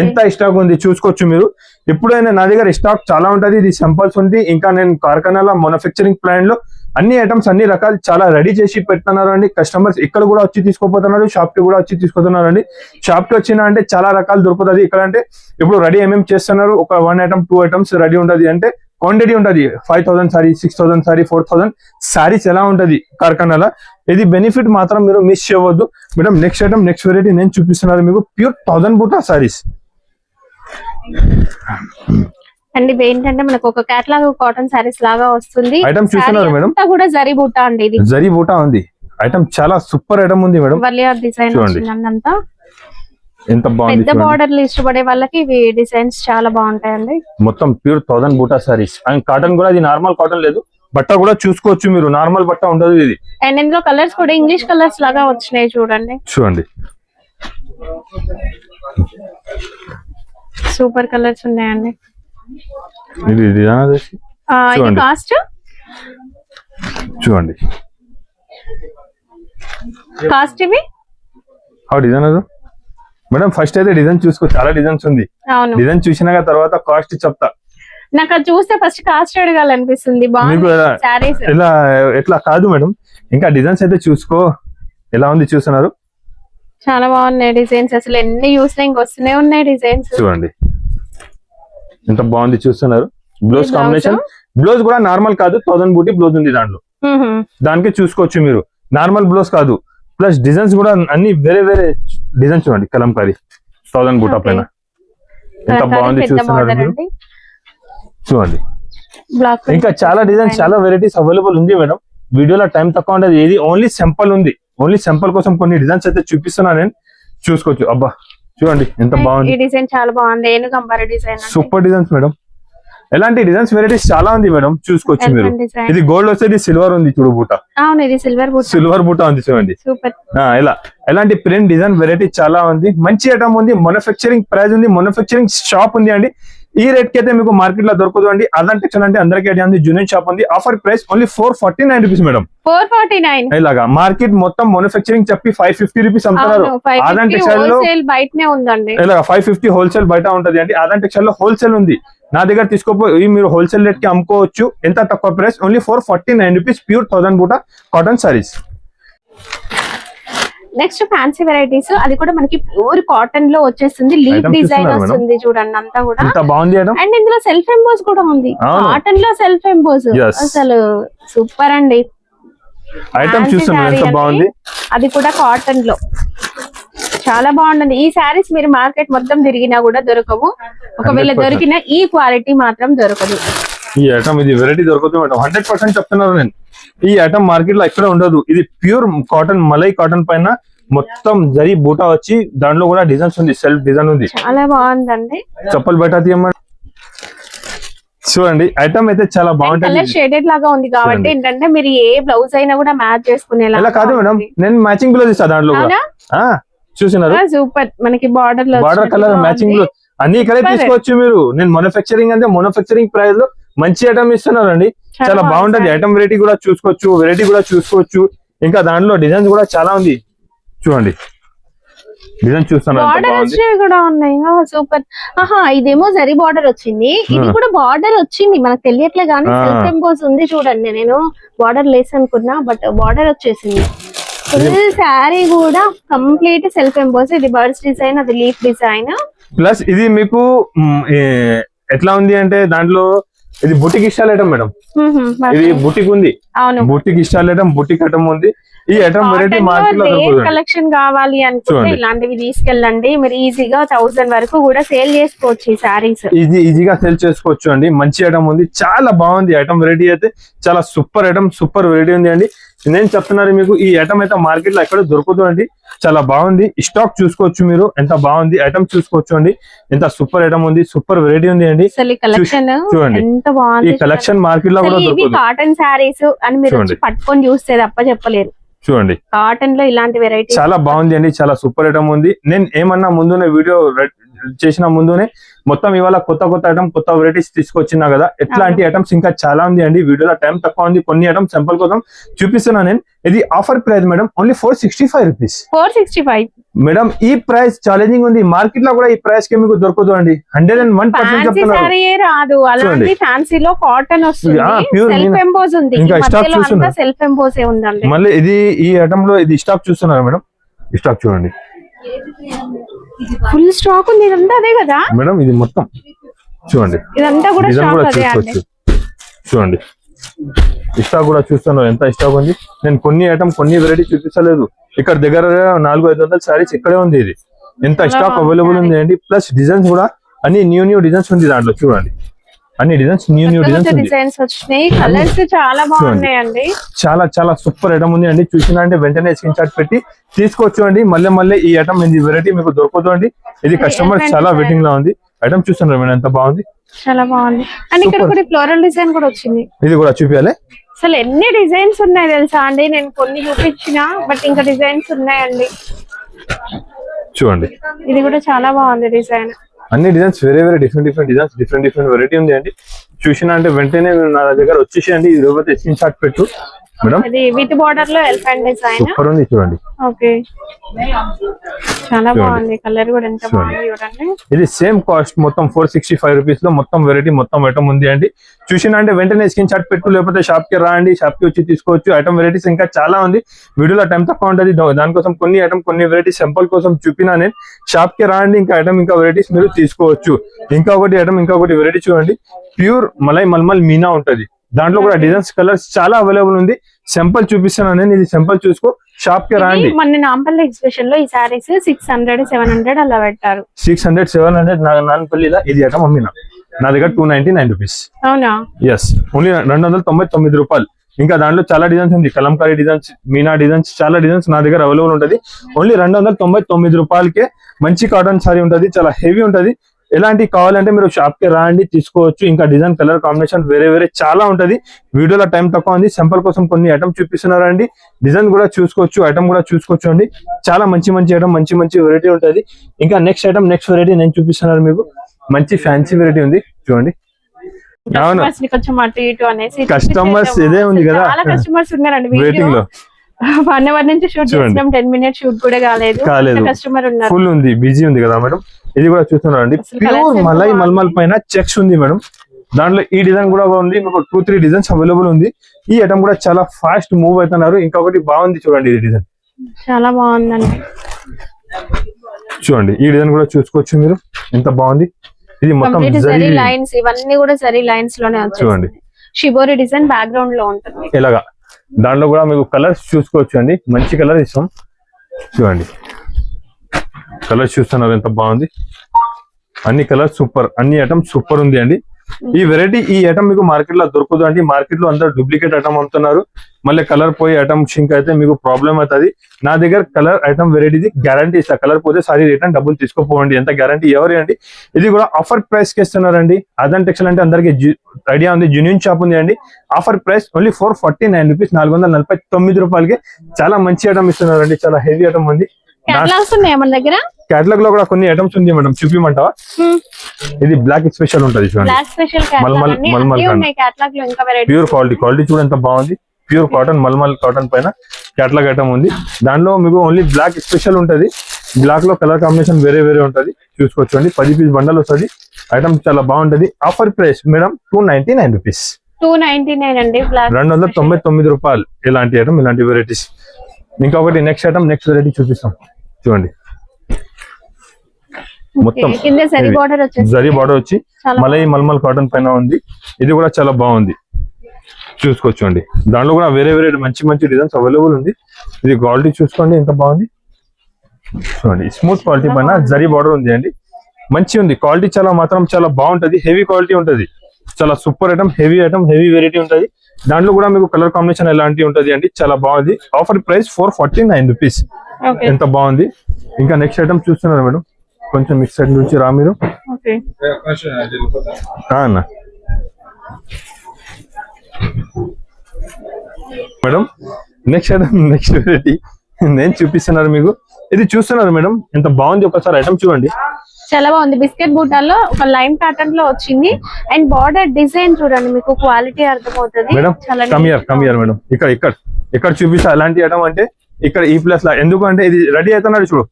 ఎంత స్టాక్ ఉంది చూసుకోవచ్చు మీరు. ఎప్పుడైనా నా దగ్గర స్టాక్ చాలా ఉంటది, ఇది సింపుల్స్ ఉంది. ఇంకా నేను కార్ఖానాలో మ్యానుఫ్యాక్చరింగ్ ప్లాంట్ లో అన్ని ఐటమ్స్, అన్ని రకాలు చాలా రెడీ చేసి పెడుతున్నారు అండి. కస్టమర్స్ ఇక్కడ కూడా వచ్చి తీసుకోపోతున్నారు, షాప్ కి కూడా వచ్చి తీసుకుతున్నారు అండి. షాప్ కి వచ్చినా అంటే చాలా రకాలు దొరుకుతుంది ఇక్కడ. అంటే ఇప్పుడు రెడీ ఏమేమి చేస్తున్నారు, ఒక 1 ఐటమ్ 2 ఐటమ్స్ రెడీ ఉంటది. అంటే క్వాంటిటీ ఉంటది, 5000 సారీ, 6000 సారీ, 4000 సారీస్ ఎలా ఉంటది కార్ఖానాలో. ఇది బెనిఫిట్ మాత్రం మీరు మిస్ చేయవద్దు madam. Next item, next variety నేను చూపిస్తున్నాను మీకు, ప్యూర్ 1000 బూటా సారీస్ అండి. ఏంటంటే మనకు ఒక కేటలాగ్ కాటన్ సారీస్ లాగా వస్తుంది. ఐటమ్ చూస్తున్నారు మేడం, కూడా జరీ బూటా అండి. ఇది జరీ బూటా ఉంది ఐటమ్, చాలా సూపర్ ఐటమ్ ఉంది మేడం. డిజైన్ అంతా ఎంత బాగుంది. పెద్ద బార్డర్లు ఇష్టపడే వాళ్ళకి ఇవి డిజైన్స్ చాలా బాగుంటాయండి. మొత్తం ప్యూర్ 1000 బూటా సారీస్. అండ్ కాటన్ కూడా, ఇది నార్మల్ కాటన్ లేదు, బట్ట కూడా చూసుకోవచ్చు మీరు, నార్మల్ బట్ట ఉండదు ఇది. అండ్ ఇందులో కలర్స్ కూడా ఇంగ్లీష్ కలర్స్ లాగా వచ్చినాయి చూడండి. చూడండి సూపర్ కలర్స్ ఉన్నాయండి. ఇది కాస్ట్ చూడండి, కాస్ట్ ఇవి డిజైన్ మేడం. ఫస్ట్ అయితే డిజైన్ చూసుకో, చాలా డిజైన్స్ ఉంది. డిజైన్ చూసినాక తర్వాత కాస్ట్ చెప్తా. నాకు అది చూస్తే ఫస్ట్ కాస్ట్ అడగాలనిపిస్తుంది. ఇలా ఎట్లా కాదు మేడం, ఇంకా డిజైన్స్ అయితే చూసుకో, ఎలా ఉంది చూస్తున్నారు. చాలా బాగున్నాయి డిజైన్స్, అసలు ఎన్ని చూసినా ఇంకొస్తూనే ఉన్నాయి డిజైన్స్. చూడండి ఎంత బాగుంది చూస్తున్నారు. బ్లౌజ్ కాంబినేషన్, బ్లౌజ్ కూడా నార్మల్ కాదు, 1000 బూటీ బ్లౌజ్ ఉంది దాంట్లో, దానికి చూసుకోవచ్చు మీరు. నార్మల్ బ్లౌజ్ కాదు, ప్లస్ డిజైన్స్ కూడా అన్ని వేరే వేరే డిజైన్స్ చూడండి. కలంకారీ 1000 బూటా పైన ఎంత బాగుంది చూస్తున్నారు మీరు. చూడండి ఇంకా చాలా డిజైన్స్, చాలా వెరైటీస్ అవైలబుల్ ఉంది మేడం. వీడియోలో టైం తక్కువ ఉండదు, ఏది ఓన్లీ సింపుల్ ఉంది. ఓన్లీ సింపుల్ కోసం కొన్ని డిజైన్స్ అయితే చూపిస్తున్నా నేను, చూసుకోవచ్చు. అబ్బా చూడండి ఎంత బాగుంది. ఈ డిజైన్ చాలా బాగుంది, ఏనుగంబారి డిజైన్, సూపర్ డిజైన్స్ మేడం. ఎలాంటి డిజైన్స్ వెరైటీస్ చాలా ఉంది మేడం, చూసుకోవచ్చు మీరు. ఇది గోల్డ్ వస్తే సిల్వర్ ఉంది చూడు బూట. అవును ఇది సిల్వర్ బూట, సిల్వర్ బూట ఉంది చూడండి. సూపర్. ఇలా ఎలాంటి ప్రింట్ డిజైన్ వెరైటీ చాలా ఉంది. మంచి ఐటమ్ ఉంది, మ్యానుఫ్యాక్చరింగ్ ప్రైస్ ఉంది, మ్యానుఫ్యాక్చరింగ్ షాప్ ఉంది అండి. ఈ రేట్ కి అయితే మీకు మార్కెట్ లో దొరకదు అండి. అదర్ టెక్స్టైల్ అంటే అందరికీ ఐడియా ఉంది, జూనియర్ షాప్ ఉంది. Offer price only 449 rupees madam. 449 ఇలాగా మార్కెట్ మొత్తం మ్యానుఫ్యాక్చరింగ్ చెప్పి 550 రూపీస్ అమ్ముతున్నారు. అదర్ టెక్స్టైల్ లో బయటనే ఉందండి, ఇలాగా 550 హోల్సేల్ బయట ఉంటది అండి. అదర్ టెక్స్టైల్ లో హోల్సేల్ ఉంది. నా దగ్గర తీసుకోపోయి మీరు హోల్సేల్ రేట్ కి అమ్ముకోవచ్చు. ఎంత తక్కువ ప్రైస్, ఓన్లీ 449 రూపీస్, ప్యూర్ 1000 బూటా cotton saris. Next fancy varieties, అది కూడా మనకి ప్యూర్ కాటన్ లో వచ్చేస్తుంది. లీఫ్ డిజైన్ వస్తుంది చూడండి, అంతా కూడా ఎంత బాగుంది. అండ్ ఇందులో సెల్ఫ్ ఎంబోస్ కూడా ఉంది, కాటన్ లో సెల్ఫ్ ఎంబోస్. అసలు సూపర్ అండి. ఐటమ్ చూస్తున్నాం ఎంత బాగుంది, అది కూడా కాటన్ లో చాలా బాగుంటుంది. ఈ శారీస్ మీరు మార్కెట్ మొత్తం తిరిగినా కూడా దొరకవు, ఒకవేళ దొరికినా ఈ క్వాలిటీ మాత్రం దొరకదు. ఈ ఐటమ్ ఇది వెరైటీ దొరకదు మేడం, 100% చెప్తున్నారు నేను. ఈ ఐటమ్ మార్కెట్ లో ఎక్కడ ఉండదు. ఇది ప్యూర్ కాటన్, మలై కాటన్ పైన మొత్తం జరీ బూటా వచ్చి దాంట్లో కూడా డిజైన్స్ ఉంది, సెల్ఫ్ డిజైన్ ఉంది. చాలా బాగుందండి. చప్పల్ బయట తీయమండి. చూడండి ఐటమ్ అయితే చాలా బాగుంటుంది. షేడెడ్ లాగా ఉంది కాబట్టి ఏంటంటే మీరు ఏ బ్లౌజ్ అయినా కూడా మ్యాచ్ చేసుకునేలా కాదు మేడం, నేను మ్యాచింగ్ బ్లౌజ్ ఇస్తా దాంట్లో కూడా. చూసినారు సూపర్, మనకి బార్డర్ లో బార్డర్ కలర్ మ్యాచింగ్ లో అన్ని కలర్ తీసుకోవచ్చు మీరు. నేను మ్యానుఫ్యాక్చరింగ్ అంటే మ్యానుఫ్యాక్చరింగ్ ప్రైస్ లో మంచి ఐటమ్ ఇస్తున్నారండి, చాలా బాగుంటది. ఐటమ్ వెరైటీ కూడా చూసుకోవచ్చు, వెరైటీ కూడా చూసుకోవచ్చు. ఇంకా దాంట్లో డిజైన్స్ కూడా చాలా ఉంది చూడండి. డిజైన్ చూస్తున్నారు కూడా ఉన్నాయి, సూపర్. ఇదేమో జరీ బార్డర్ వచ్చింది, ఇది కూడా బార్డర్ వచ్చింది, మనకు తెలియట్లే కానీ సెల్ఫ్ ఎంబోస్ ఉంది చూడండి. నేను బార్డర్ లేస్ అనుకున్నా, బట్ బార్డర్ వచ్చేసింది. ఫుల్ శారీ కూడా కంప్లీట్ సెల్ఫ్ ఎంబోస్. ఇది బర్డ్స్ డిజైన్, అది లీఫ్ డిజైన్. ప్లస్ ఇది మీకు ఎట్లా ఉంది అంటే దాంట్లో ఇది బుటిక్ స్టైల్ ఐటమ్ మేడం. ఇది బుటిక్ ఉంది, boutique style item, boutique item ఉంది. ఈ ఐటమ్ వెరైటీ మార్కెట్ లో కలెక్షన్ కావాలి అనుకుంటే ఇలాంటివి తీసుకెళ్ళండి. మీరు ఈజీగా 1000 వరకు కూడా సేల్ చేసుకోవచ్చు. ఈ సారీస్ ఈజీగా సేల్ చేసుకోవచ్చు అండి. మంచి ఐటమ్ ఉంది, చాలా బాగుంది ఐటమ్ వెరైటీ అయితే. చాలా సూపర్ ఐటమ్, సూపర్ వెరైటీ ఉంది అండి. నేను చెప్తున్నాను మీకు, ఈ ఐటమ్ అయితే మార్కెట్ లో ఎక్కడ దొరుకుతుంది అండి. చాలా బాగుంది, స్టాక్ చూసుకోవచ్చు మీరు, ఎంత బాగుంది ఐటమ్ చూసుకోవచ్చు అండి. ఎంత సూపర్ ఐటమ్ ఉంది, సూపర్ వెరైటీ ఉంది అండి. చూడండి ఈ కలెక్షన్ మార్కెట్ లో కూడా దొరుకుతుంది. కాటన్ సారీస్ అని మీరు పట్టుకొని చూస్తే తప్ప చెప్పలేరు. చూడండి కాటన్ లో ఇలాంటి వెరైటీ చాలా బాగుంది అండి, చాలా సూపర్ ఐటమ్ ఉంది. నేను ఏమన్నా ముందునే వీడియో చేసిన ముందునే మొత్తం ఇవాళ కొత్త కొత్త ఐటమ్, కొత్త వెరైటీస్ తీసుకొచ్చినా కదా. ఎట్లాంటి ఐటమ్స్ ఇంకా చాలా ఉంది అండి. వీడియోలో టైం తక్కువ ఉంది, కొన్ని ఐటమ్స్ సింపుల్ కోసం చూపిస్తున్నా నేను. ఇది offer price madam, only 465 rupees. 465 madam. ఈ ప్రైస్ ఛాలెంజింగ్ ఉంది, మార్కెట్ లో కూడా ఈ ప్రైస్ కి మీకు దొరకదు అండి. 101% చెప్తున్నారు. ఫ్యాన్సీలో కాటన్ వస్తుంది, సెల్ఫ్ ఎంబోస్ ఉంది, ఇంకా స్టాక్ చూస్తున్నారు, సెల్ఫ్ ఎంబోస్ ఉందండి. మళ్ళీ ఇది ఈ ఐటమ్ లో ఇది స్టాక్ చూస్తున్నారు మేడం. స్టాక్ చూడండి, ఫుల్ స్టాక్ ఉంది. ఇదంతా అదే కదా మేడం, ఇది మొత్తం చూడండి. ఇదంతా కూడా చూసుకోవచ్చు. చూడండి స్టాక్ కూడా చూస్తున్నారు, ఎంత స్టాక్ ఉంది. నేను కొన్ని ఐటమ్, కొన్ని వెరైటీ చూపించలేదు. ఇక్కడ దగ్గర 400-500 సారీస్ ఇక్కడే ఉంది. ఇది ఎంత స్టాక్ అవైలబుల్ ఉంది అండి. ప్లస్ డిజైన్స్ కూడా అన్ని న్యూ డిజైన్స్ ఉంది దాంట్లో. చూడండి అన్ని డిజైన్స్ న్యూ డిజైన్స్ వచ్చినాయి, కలర్స్ చాలా బాగున్నాయండి. చాలా చాలా సూపర్ ఐటమ్ ఉంది అండి. చూసినా అంటే వెంటనే స్క్రీన్ షాట్ పెట్టి తీసుకోవచ్చు అండి. మళ్ళీ ఈ ఐటమ్, ఇది వెరైటీ మీకు దొరకదు అండి. ఇది కస్టమర్ చాలా వెయిటింగ్ లో ఉంది. ఐటమ్ చూస్తున్నారు మేడం, ఎంత బాగుంది, చాలా బాగుంది. అండ్ ఇక్కడ కూడా ఫ్లోరల్ డిజైన్ కూడా వచ్చింది. ఇది కూడా చూపించాలి. అసలు ఎన్ని డిజైన్స్ ఉన్నాయి తెలుసా అండి. నేను కొన్ని చూపించిన, బట్ ఇంకా డిజైన్స్ ఉన్నాయండి. చూడండి ఇది కూడా చాలా బాగుంది డిజైన్. అన్ని డిజైన్స్ వేరే వేరే డిఫరెంట్ డిజైన్స్, డిఫరెంట్ వెరైటీ ఉంది అండి. చూసినా అంటే వెంటనే నా దగ్గర వచ్చేసేయండి. ఇది స్క్రీన్ షాట్ పెట్టు, మేడం ఇది విత్ బార్డర్ లో ఎలిఫెంట్ డిజైన్. సూపర్ ఉంది చూడండి. ఓకే చాలా బాగుంది. కలర్ కూడా ఎంత బాగుంది చూడండి. ఇది సేమ్ కాస్ట్ మొత్తం 465 రూపీస్ లో మొత్తం వెరైటీ మొత్తం ఐటమ్ ఉంది అండి. చూసినా అంటే వెంటనే స్క్రీన్ షాట్ పెట్టు, లేకపోతే షాప్ కి రాండి, షాప్ కి వచ్చి తీసుకోవచ్చు. ఐటమ్ వెరైటీస్ ఇంకా చాలా ఉంది. వీడియోలో టైం తక్కువ ఉంటుంది, దానికోసం కొన్ని ఐటమ్ కొన్ని వెరైటీస్ సింపుల్ కోసం చూపినా నేను. షాప్ కి రాండి, ఇంకా ఐటమ్ ఇంకా వెరైటీస్ మీరు తీసుకోవచ్చు. ఇంకా ఒకటి వెరైటీ చూడండి. ప్యూర్ మలై మల్మల్ మీనా ఉంటది. దాంట్లో కూడా డిజైన్స్ కలర్స్ చాలా అవైలబుల్ ఉంది. సింపుల్ చూపిస్తాను నేను, ఇది సింపుల్ చూసుకో. షాప్ కి రాండి. మన నాంపల్లి ఎగ్జిబిషన్ లో ఈ సారీస్ 600-700 అలా పెట్టారు. 600-700 నాంపల్లిలో ఇది ఐటమ్ అమ్మినా నా దగ్గర 299 రూపీస్. అవునా? ఎస్, ఓన్లీ 299 రూపాయలు. ఇంకా దాంట్లో చాలా డిజైన్స్ ఉంది, కలంకారీ డిజైన్స్, మీనా డిజైన్స్, చాలా డిజైన్స్ నా దగ్గర అవైలబుల్ ఉంటుంది. ఓన్లీ 299 రూపాయలకే మంచి కాటన్ సారీ ఉంటుంది, చాలా హెవీ ఉంటుంది. ఎలాంటి కావాలంటే మీరు షాప్ కి రాండి, తీసుకోవచ్చు. ఇంకా డిజైన్ కలర్ కాంబినేషన్ వేరే చాలా ఉంటది. వీడియోలో టైం తక్కువ ఉంది, సింపుల్ కోసం కొన్ని ఐటమ్ చూపిస్తున్నారండి. డిజైన్ కూడా చూసుకోవచ్చు, ఐటమ్ కూడా చూసుకోవచ్చు అండి. చాలా మంచి ఐటమ్, మంచి వెరైటీ ఉంటది. ఇంకా నెక్స్ట్ వెరైటీ నేను చూపిస్తున్నాను మీకు. మంచి ఫ్యాన్సీ వెరైటీ ఉంది చూడండి. కొంచెం అటు ఇటు అనేసి కస్టమర్స్ ఇదే ఉంది కదా, చాలా కస్టమర్స్ ఉన్నారండి వెయిటింగ్ లో. 1 hour నుంచి షూట్ చేస్తున్నాం, 10 minutes షూట్ కూడా కాలేదు. కస్టమర్ ఉన్నారు, ఫుల్ ఉంది, బిజీ ఉంది కదా మేడం. ఇది కూడా చూస్తున్నారండి, ప్యూర్ మలై మల్మల్ పైన చెక్స్ ఉంది మేడం. దాంట్లో ఈ డిజైన్ కూడా ఉంది, మీకు 2-3 డిజైన్స్ అవైలబుల్ ఉంది. ఈ ఐటమ్ కూడా చాలా ఫాస్ట్ మూవ్ అవుతున్నారు. ఇంకొకటి బాగుంది చూడండి, ఈ డిజైన్ చాలా బాగుందండి. చూడండి ఈ డిజైన్ కూడా చూసుకోవచ్చు మీరు, ఎంత బాగుంది. ఇది మొత్తం జరీ లైన్స్, ఇవన్నీ కూడా జరీ లైన్స్ లోనే వచ్చాయి. చూడండి షిబోరి డిజైన్ బ్యాక్గ్రౌండ్ లో ఉంటుంది. ఇలాగా దాంట్లో కూడా మీకు కలర్స్ చూసుకోవచ్చు అండి. మంచి కలర్ ఇస్తాం చూడండి. కలర్స్ చూస్తున్నారు ఎంత బాగుంది. అన్ని కలర్స్ సూపర్, అన్ని ఐటమ్ సూపర్ ఉంది అండి. ఈ వెరైటీ ఈ ఐటమ్ మీకు మార్కెట్ లో దొరకదు అండి. మార్కెట్ లో అందరూ డూప్లికేట్ ఐటమ్ అమ్ముతున్నారు. మళ్ళీ కలర్ పోయి ఐటమ్ షింక్ అయితే మీకు ప్రాబ్లం అవుతుంది. నా దగ్గర కలర్ ఐటమ్ వెరైటీది గ్యారంటీ ఇస్తా. కలర్ పోతే సారీ రిటర్న్ డబ్బులు తీసుకోపోండి, ఎంత గ్యారంటీ ఎవరు అండి. ఇది కూడా ఆఫర్ ప్రైస్ కి ఇస్తున్నారండి. అదన్ టెక్స్టైల్ అంటే అందరికి ఐడియా ఉంది, జెన్యూన్ షాప్ ఉంది అండి. ఆఫర్ ప్రైస్ ఓన్లీ 449 రూపీస్, 449 రూపాయలకి చాలా మంచి ఐటమ్ ఇస్తున్నారండి. చాలా హెవీ ఐటమ్ ఉంది. కేటలాగ్ లో కూడా కొన్ని ఐటమ్స్ ఉంది మేడం, చూపిమంటావా? ఇది బ్లాక్ స్పెషల్ ఉంటది చూడండి, ప్యూర్ క్వాలిటీ చూడండి ఎంత బాగుంది. ప్యూర్ కాటన్, మల్మల్ కాటన్ పైన కేటలాగ్ ఐటమ్ ఉంది. దాంట్లో మీకు ఓన్లీ బ్లాక్ స్పెషల్ ఉంటది. బ్లాక్ లో కలర్ కాంబినేషన్ వేరే ఉంటది, చూసుకోవచ్చు. 10 పీస్ బండల్ వస్తుంది. ఐటమ్ చాలా బాగుంటది. ఆఫర్ ప్రైస్ మేడం 299 రూపీస్, 299 అండి. 299 రూపాయలు. ఇలాంటి ఐటమ్, ఇలాంటి వెరైటీస్. ఇంకొకటి నెక్స్ట్ వెరైటీ చూపిస్తాం చూడండి. మొత్తం జరీ బార్డర్ వచ్చి మలై మల్మల్ కాటన్ పైన ఉంది. ఇది కూడా చాలా బాగుంది, చూసుకోవచ్చు అండి. దాంట్లో కూడా వేరే మంచి డిజైన్స్ అవైలబుల్ ఉంది. ఇది క్వాలిటీ చూసుకోండి ఎంత బాగుంది చూడండి. స్మూత్ క్వాలిటీ పైన జరీ బార్డర్ ఉంది అండి. మంచి ఉంది క్వాలిటీ, చాలా బాగుంటది. హెవీ క్వాలిటీ ఉంటది, చాలా సూపర్ ఐటమ్, హెవీ వెరైటీ ఉంటది. దాంట్లో కూడా మీకు కలర్ కాంబినేషన్ ఎలాంటి ఉంటది అండి, చాలా బాగుంది. ఆఫర్ ప్రైస్ 449 రూపీస్, ఎంత బాగుంది. ఇంకా నెక్స్ట్ ఐటమ్ చూస్తున్నారు మేడం, కొంచెం మిక్స్ సైడ్ నుంచి రా మీరు. మేడం నెక్స్ట్ వెరైటీ నేను చూపిస్తున్నారు మీకు. ఇది చూస్తున్నారు మేడం, ఎంత బాగుంది. ఒకసారి ఐటమ్ చూడండి, చాలా బాగుంది. బిస్కెట్ బూటాల్లో ఒక లైన్ ప్యాటర్న్ లో వచ్చింది. అండ్ బార్డర్ డిజైన్ చూడండి, మీకు క్వాలిటీ అర్థమవుతుంది. మేడం కమియర్ మేడం, ఇక్కడ చూపిస్తా. ఎలాంటి ఐటమ్ అంటే ఇక్కడ ఈ ప్లేస్ లా, ఎందుకంటే ఇది రెడీ అవుతున్నాడు చూడు.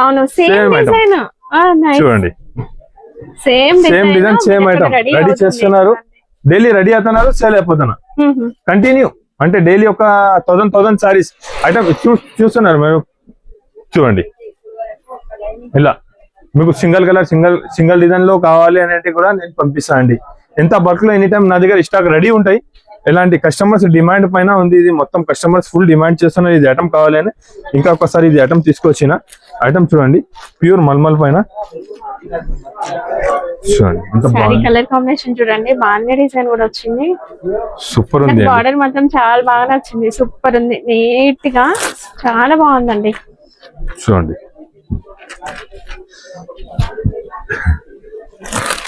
అవును, సేమ్ డిజైన్ చూడండి, same design same item ready చేస్తున్నారు. డైలీ రెడీ అవుతున్నారు, సేల్ అయిపోతున్నా కంటిన్యూ. అంటే డైలీ ఒక 1000 సారీస్ ఐటమ్ చూస్తున్నారు మీరు. చూడండి ఇలా మీకు సింగిల్ కలర్, సింగిల్ డిజైన్ లో కావాలి అనేది కూడా నేను పంపిస్తాను అండి. ఎంత బల్క్ లో ఎనీ టైం నా దగ్గర స్టాక్ రెడీ ఉంటాయి. ఇలాంటి కస్టమర్స్ డిమాండ్ పైన ఉంది. ఇది మొత్తం కస్టమర్స్ ఫుల్ డిమాండ్ చేస్తున్నారు ఇది ఐటమ్ కావాలి అని. ఇంకా ఒకసారి ఇది ఐటమ్ తీసుకొచ్చిన ఐటమ్ చూడండి, ప్యూర్ మల్మల్ పైన చూడండి ఎంత బాగుంది. కలర్ కాంబినేషన్ చూడండి, బాగా డిజైన్ కూడా వచ్చింది, సూపర్ ఉంది. బార్డర్ మాత్రం చాలా బాగా నచ్చింది, సూపర్ ఉంది, నీట్ గా చాలా బాగుందండి. చూడండి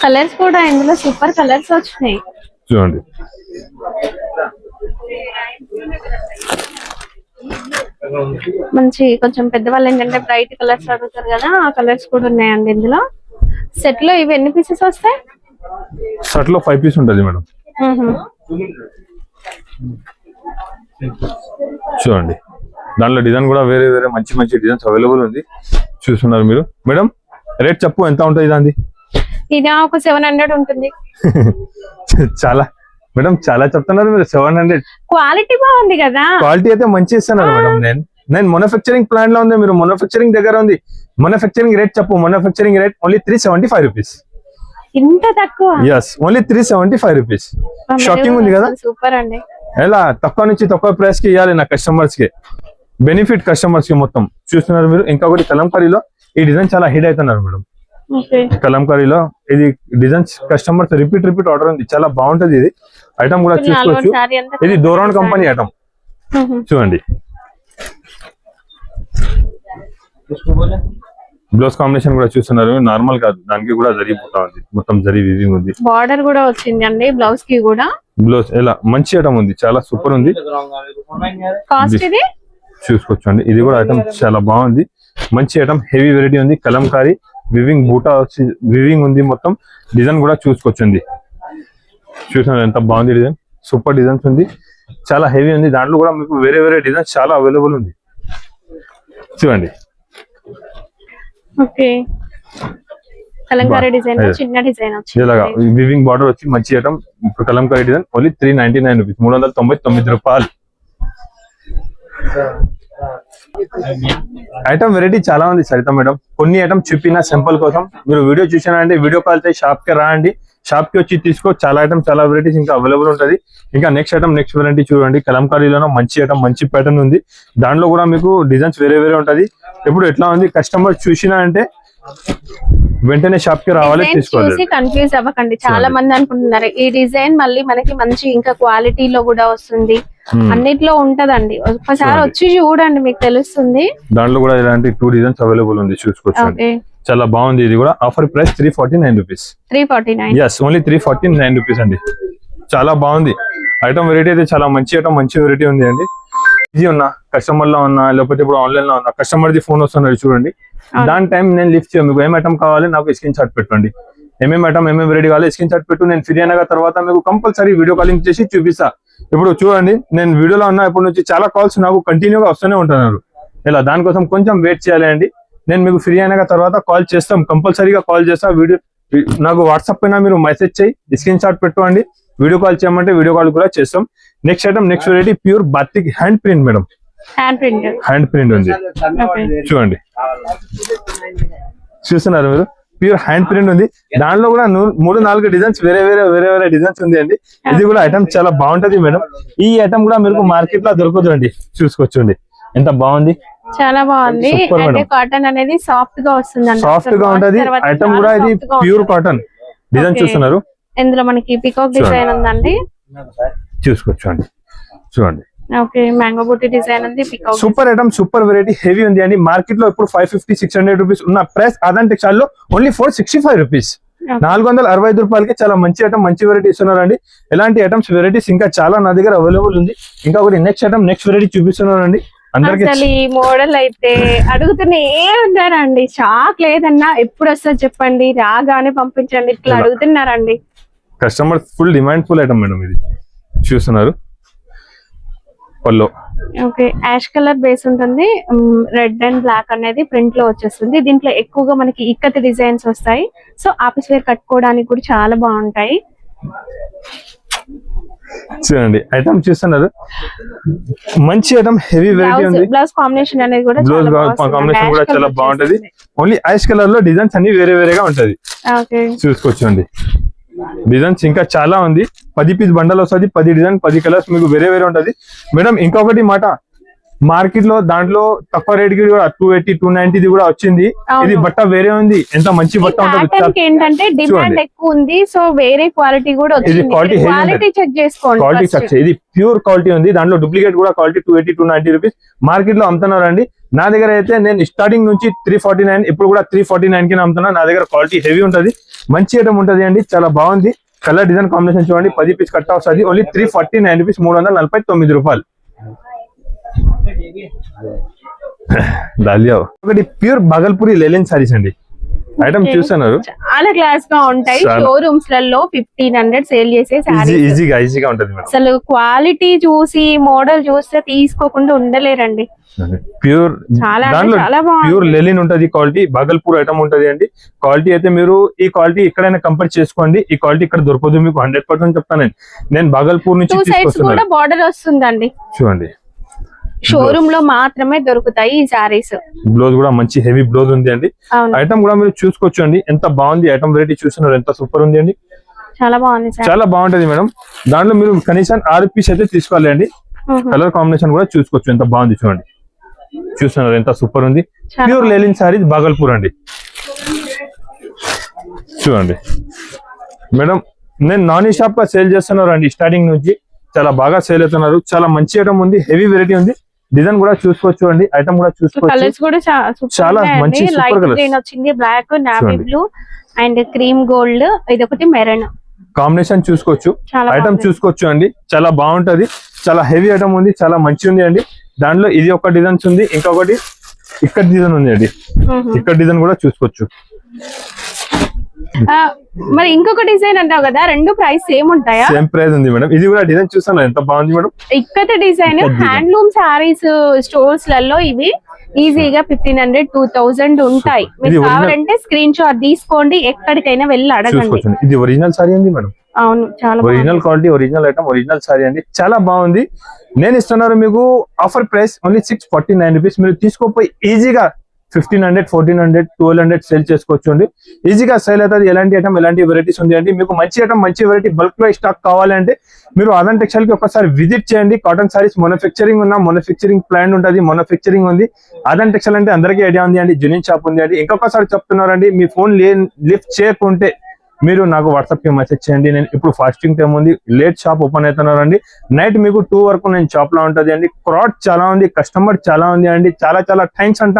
కలర్స్ కూడా ఇందులో సూపర్ కలర్స్ వచ్చినాయి చూడండి. మంచి కొంచెం పెద్దవాళ్ళు ఏంటంటే బ్రైట్ కలర్స్ అడుగుతారు కదా, ఆ కలర్స్ కూడా ఉన్నాయండి ఇందులో. సెట్ లో ఇవి ఎన్ని పీసెస్ వస్తాయి? సెట్ లో 5 పీస్ ఉంటుంది మేడం. చూడండి దాంట్లో డిజైన్ కూడా వేరే వేరే మంచి మంచి డిజైన్స్ అవైలబుల్ ఉంది. చూస్తున్నారు మీరు. మేడం రేట్ చెప్పు ఎంత ఉంటుంది దాన్ని? ఇది ఒక 700 ఉంటుంది. చాలా మేడం చాలా చెప్తున్నారు మీరు. 700 క్వాలిటీ బాగుంది కదా. క్వాలిటీ అయితే మంచి ఇస్తున్నారు మేడం. నేను మ్యానుఫ్యాక్చరింగ్ ప్లాంట్ లో ఉంది, మీరు మ్యానుఫ్యాక్చరింగ్ దగ్గర ఉంది. మ్యానుఫ్యాక్చరింగ్ రేట్ చెప్పు. Manufacturing rate only 375 rupees. ఇంత తక్కువ? Yes only 375 rupees. షాకింగ్ ఉంది కదా. సూపర్ అండి. ఎలా తక్కువ నుంచి తక్కువ ప్రైస్ కి ఇవ్వాలి నా కస్టమర్స్ కి, బెనిఫిట్ కస్టమర్స్ కి మొత్తం. చూస్తున్నారు మీరు. ఇంకొకటి కలంకారీలో ఈ డిజైన్ చాలా హిట్ అవుతున్నారు మేడం. కలంకారీలో ఇది డిజైన్స్ కస్టమర్స్ రిపీట్ ఆర్డర్ ఉంది. చాలా బాగుంటది ఇది ఐటమ్ కూడా చూసుకోవచ్చు. ఇది డోరాన్ కంపెనీ ఐటమ్. చూడండి బ్లౌజ్ కాంబినేషన్ కూడా చూస్తున్నారు. నార్మల్ కాదు, దానికి కూడా జరిగిపోతా ఉంది. మొత్తం జరీ వీవింగ్ ఉంది. బార్డర్ కూడా వచ్చింది అండి బ్లౌజ్ కి కూడా. బ్లౌజ్ ఎలా మంచి ఐటమ్ ఉంది, చాలా సూపర్ ఉంది. కాస్ట్ ఇది చూసుకోవచ్చు అండి. ఇది కూడా ఐటమ్ చాలా బాగుంది, మంచి ఐటమ్. హెవీ వెరైటీ ఉంది. కలంకారీ వివింగ్ బూటా వచ్చి వివింగ్ ఉంది. మొత్తం డిజైన్ కూడా చూసుకోవచ్చండి. చూసాను ఎంత బాగుంది డిజైన్. సూపర్ డిజైన్స్ ఉంది, చాలా హెవీ ఉంది. దాంట్లో కూడా మీకు వేరే వేరే డిజైన్స్ చాలా అవైలబుల్ ఉంది. చూడండి. ఓకే కలంకారీ డిజైన్ చిన్న డిజైన్ వచ్చింది. ఇలాగా వివింగ్ బార్డర్ వచ్చి మంచి ఐటమ్. ఇప్పుడు కలంకారీ డిజైన్ ఓన్లీ 399 రూపీస్. 399 రూపాయలు. ఐటమ్ వెరైటీ చాలా ఉంది సరిత మేడం. కొన్ని ఐటమ్ చూపిన సింపుల్ కోసం. మీరు వీడియో చూసానంటే వీడియో కాల్ చేసి షాప్ కి రాండి. షాప్ కి వచ్చి తీసుకో. చాలా ఐటమ్ చాలా వెరైటీస్ ఇంకా అవైలబుల్ ఉంటుంది. ఇంకా నెక్స్ట్ ఐటమ్ నెక్స్ట్ వెరైటీ చూడండి. కలంకారీలోనూ మంచి ఐటమ్ మంచి ప్యాటర్న్ ఉంది. దాంట్లో కూడా మీకు డిజైన్స్ వేరే వేరే ఉంటది. ఇప్పుడు ఎట్లా ఉంది కస్టమర్ చూసినా అంటే వెంటనే షాప్ కి రావాలి, తీసుకోవాలి. కన్ఫ్యూజ్ అవ్వకండి. చాలా మంది అనుకుంటున్నారు ఈ డిజైన్ మళ్ళీ మనకి మంచి ఇంకా క్వాలిటీలో కూడా వస్తుంది, అన్నిట్లో ఉంటదండి. ఒకసారి వచ్చి చూడండి మీకు తెలుస్తుంది. దాంట్లో కూడా ఇలాంటి 2 డిజైన్స్ అవైలబుల్ ఉంది, చూసుకోవచ్చు. చాలా బాగుంది. ఇది కూడా offer price 349 rupees. 349. Yes only 349 rupees అండి. చాలా బాగుంది ఐటమ్. వెరైటీ అయితే చాలా మంచి ఐటమ్, మంచి వెరైటీ ఉంది అండి. ఇది ఉన్నా కస్టమర్ లో ఉన్నా లేకపోతే ఇప్పుడు ఆన్లైన్ లో ఉన్నా కస్టమర్ ది ఫోన్ వస్తున్నది చూడండి. దాని టైం నేను లిఫ్ట్ చేయను. మీకు ఏం ఐటమ్ కావాలి నాకు స్క్రీన్ షాట్ పెట్టండి. ఏమేమి ఐటమ్ ఏమేమి వెరైటీ కావాలి స్క్రీన్ షాట్ పెట్టు. నేను ఫ్రీ అయిన తర్వాత మీకు కంపల్సరీ వీడియో కాలింగ్ చేసి చూపిస్తా. ఇప్పుడు చూడండి నేను వీడియోలో ఉన్నా. ఇప్పటి నుంచి చాలా కాల్స్ నాకు కంటిన్యూగా వస్తూనే ఉంటున్నారు. ఇలా దానికోసం కొంచెం వెయిట్ చేయాలి అండి. నేను మీకు ఫ్రీ అయిన తర్వాత కాల్ చేస్తాం, కంపల్సరీగా కాల్ చేస్తా. వీడియో నాకు వాట్సాప్ పైన మీరు మెసేజ్ చేయి, స్క్రీన్ షాట్ పెట్టండి. వీడియో కాల్ చేయమంటే వీడియో కాల్ కూడా చేస్తాం. Next item next variety pure batik hand print madam. Hand print ఉంది చూడండి. చూస్తున్నారు మీరు. ప్యూర్ హ్యాండ్ ప్రింట్ ఉంది. దాంట్లో కూడా 3-4 డిజైన్స్ వేరే వేరే డిజైన్స్ ఉంది అండి. ఇది కూడా ఐటమ్ చాలా బాగుంటది మేడం. ఈ ఐటమ్ కూడా మీకు మార్కెట్ లో దొరకదు అండి. చూసుకోవచ్చండి ఎంత బాగుంది. చాలా బాగుంది. అంటే కాటన్ అనేది సాఫ్ట్ గా వస్తుంది, సాఫ్ట్ గా ఉంటది. ఐటమ్ కూడా ఇది ప్యూర్ కాటన్ డిజైన్ చూస్తున్నారు. ఇందులో మనకి పికాక్ డిజైన్ ఉందండి, చూసుకోవచ్చు అండి. చూడండి ఓకే మ్యాంగో బూటీ డిజైన్ ఉంది. Peacock super item, super variety, heavy ఉంది అండి. మార్కెట్ లో ఇప్పుడు 550-600 రూపీస్ ఉన్న ప్రైస్ ఆదాన్ టెక్స్టైల్ లో ఓన్లీ 465 రూపీస్. 465 రూపాయలకి చాలా మంచి ఐటమ్, మంచి వెరైటీ ఇస్తున్నారండి. ఎలాంటి ఐటమ్స్ వెరైటీస్ ఇంకా చాలా నా దగ్గర అవైలబుల్ ఉంది. ఇంకా ఒకటి నెక్స్ట్ ఐటమ్ నెక్స్ట్ వెరైటీ చూపిస్తున్నారండి. అసలు ఈ మోడల్ అయితే అడుగుతూనే ఉన్నారండి. షాక్ లేదన్నా ఎప్పుడు వస్తుంది చెప్పండి, రాగానే పంపించండి, ఇట్లా అడుగుతున్నారండి customer. Full demand full item madam. ఇది చూస్తున్నారు పల్లో. ఓకే యాష్ కలర్ బేస్ ఉంటుంది. రెడ్ అండ్ బ్లాక్ అనేది ప్రింట్ లో వచ్చేస్తుంది. దీంట్లో ఎక్కువగా మనకి ఇక్కత్ డిజైన్స్ వస్తాయి. సో ఆఫీస్ వేర్ కట్టుకోవడానికి కూడా చాలా బాగుంటాయి. చూడండి ఐటమ్ చూస్తున్నారు. మంచి ఐటమ్, హెవీ వెరైటీ ఉంది. బ్లౌజ్ కాంబినేషన్ అనేది కూడా కాంబినేషన్ కూడా చాలా బాగుంటది. ఓన్లీ ఐష్ కలర్ లో డిజైన్స్ అన్ని వేరే వేరేగా ఉంటది. చూసుకోవచ్చండి. డిజైన్స్ ఇంకా చాలా ఉంది. 10 పీస్ బండల్ వస్తుంది. 10 డిజైన్ 10 కలర్స్ మీకు వేరే వేరే ఉంటది మేడం. ఇంకొకటి మాట మార్కెట్ లో దాంట్లో తక్కువ రేట్ కి కూడా 280-290 కూడా వచ్చింది. ఇది బట్ట వేరే ఉంది. ఎంత మంచి బట్ట ఉంటుంది. ఏంటంటే డిమాండ్ ఎక్కువ ఉంది. సో వేరే క్వాలిటీ కూడా వచ్చింది. క్వాలిటీ చెక్ చేసుకోండి. Quality check. ఇది ప్యూర్ క్వాలిటీ ఉంది. దాంట్లో డూప్లికేట్ కూడా క్వాలిటీ 280-290 రూపీస్ మార్కెట్ లో అమ్ముతున్నారండి. నా దగ్గర అయితే నేను స్టార్టింగ్ నుంచి 349, ఇప్పుడు కూడా 349 కి అమ్ముతున్నా. నా దగ్గర క్వాలిటీ హెవీ ఉంటది, మంచి ఐటమ్ ఉంటది అండి. చాలా బాగుంది. కలర్ డిజైన్ కాంబినేషన్ చూడండి. 10 పీస్ కట్ట వస్తుంది. Only 349 rupees. 349 రూపాయలు. దాలియా ఒకటి ప్యూర్ బాగల్పూరి లెలిన్ సారీస్ అండి. ఐటమ్ చూస్తున్నారు చాలా క్లాస్ గా ఉంటాయి. చాలా. షోరూమ్స్ లలో 1500 సేల్ చేసే సారీస్. ఈజీగా ఉంటది మేడం. అసలు క్వాలిటీ చూసి మోడల్ చూస్తే తీసుకోకుండా ఉండలేరండి. ప్యూర్ చాలా అంటే దాంట్లో చాలా బాగుంది. ప్యూర్ లెలిన్ ఉంటది క్వాలిటీ. బాగల్పూర్ ఐటమ్ ఉంటది అండి. క్వాలిటీ అయితే మీరు ఈ క్వాలిటీ ఎక్కడైనా కంపేర్ చేసుకోండి. ఈ క్వాలిటీ ఇక్కడ దొరకదు మీకు 100% చెప్తాను. నేను బాగల్పూర్ నుంచి 2 సైడ్స్ కూడా తీసుకొస్తున్నాను. బార్డర్ వస్తుందండి. చూడండి షోరూమ్ లో మాత్రమే దొరుకుతాయి ఈ సారీస్. బ్లౌజ్ కూడా మంచి హెవీ బ్లౌజ్ ఉంది అండి. అవును, ఐటమ్ కూడా మీరు చూసుకోవచ్చు అండి. ఎంత బాగుంది ఐటమ్. వెరైటీ చూస్తున్నారు ఎంత సూపర్ ఉంది అండి. చాలా బాగుంది సార్. చాలా బాగుంటది మేడం. దాంట్లో మీరు కనీసం 6 పీస్ అయితే తీసుకోవాలి అండి. కలర్ కాంబినేషన్ కూడా చూసుకోవచ్చు ఎంత బాగుంది. చూడండి చూస్తున్నారు ఎంత సూపర్ ఉంది. చాలా ప్యూర్ లెలిన్ సారీ బాగల్పూర్ అండి. చూడండి మేడం, నేను నాన్ ఈ షాప్ గా సేల్ చేస్తున్నారు అండి. స్టార్టింగ్ నుంచి చాలా బాగా సేల్ అవుతున్నారు. చాలా మంచి ఐటమ్ ఉంది. హెవీ వెరైటీ ఉంది. డిజైన్ కూడా చూసుకోవచ్చు అండి. ఐటమ్ కూడా చూసుకోవచ్చు. కలర్స్ కూడా చాలా మంచి సూపర్ లైట్ కలర్స్. గ్రీన్ వచ్చింది, బ్లాక్, నావీ చూడండి. బ్లూ అండ్ క్రీమ్ గోల్డ్, ఇది ఒకటి మెరూన్. కాంబినేషన్ చూసుకోవచ్చు. చాలా ఐటమ్ బాగుంది. చూసుకోవచ్చు అండి. చాలా బాగుంటది. చాలా హెవీ ఐటమ్ ఉంది. చాలా మంచి ఉంది అండి. దాంట్లో ఇది ఒక డిజైన్స్ ఉంది. ఇంకొకటి ఇక్కడ డిజైన్ ఉంది అండి. ఇక్కడ డిజైన్ కూడా చూసుకోవచ్చు. మరి ఇంకొక డిజైన్ అంటావు కదా, రెండు ప్రైస్ సేమ్ ఉంటాయా? సేమ్ ప్రైస్ ఉంది మేడం. ఇది కూడా డిజైన్ చూస్తాను ఎంత బాగుంది madam. ఇక్కత design handloom saris stores లలో ఇవి ఈజీగా 1500 2000 ఉంటాయి. ఇది మీకు original. కావాలంటే స్క్రీన్ షాట్ తీసుకోండి, ఎక్కడికైనా వెళ్ళి అడగండి. చూసుకోవచ్చు. ఇది ఒరిజినల్ సారీ అండి మేడం. అవును, చాలా original quality, original item, original sorry అండి. చాలా బాగుంది. నేను ఇస్తున్నారు మీకు ఆఫర్ ప్రైస్ ఓన్లీ 649 రూపీస్. మీరు తీసుకోపోయి ఈజీగా 1500 1400 1200 సేల్ చేసుకోవచ్చు అండి. ఈజీగా సేల్ అవుతుంది. ఎలాంటి ఐటమ్ ఎలాంటి వెరైటీస్ ఉంది అండి. మీకు మంచి ఐటమ్ మంచి వెరైటీ బల్క్ లో స్టాక్ కావాలంటే మీరు ఆదాన్ టెక్స్టైల్ కి ఒకసారి విజిట్ చేయండి. కాటన్ సారీస్ మ్యానుఫ్యాక్చరింగ్ ఉన్న మ్యానుఫ్యాక్చరింగ్ ప్లాంట్ ఉంటుంది. మ్యానుఫ్యాక్చరింగ్ ఉంది. ఆదాన్ టెక్స్టైల్ అంటే అందరికీ ఐడియా ఉంది అండి. జెన్యూన్ షాప్ ఉంది అండి. ఇంకొకసారి చెప్తున్నారండి, మీ ఫోన్ లిఫ్ట్ చేయకుంటే మీరు నాకు వాట్సాప్ కి మెసేజ్ చేయండి. నేను ఇప్పుడు ఫాస్టింగ్ టైం ఉంది, లేట్ షాప్ ఓపెన్ అవుతున్నారండి. నైట్ మీకు 2 వరకు నేను షాప్ లో ఉంటది అండి. క్రౌడ్ చాలా ఉంది, కస్టమర్ చాలా ఉంది అండి. చాలా థ్యాంక్స్ అంటే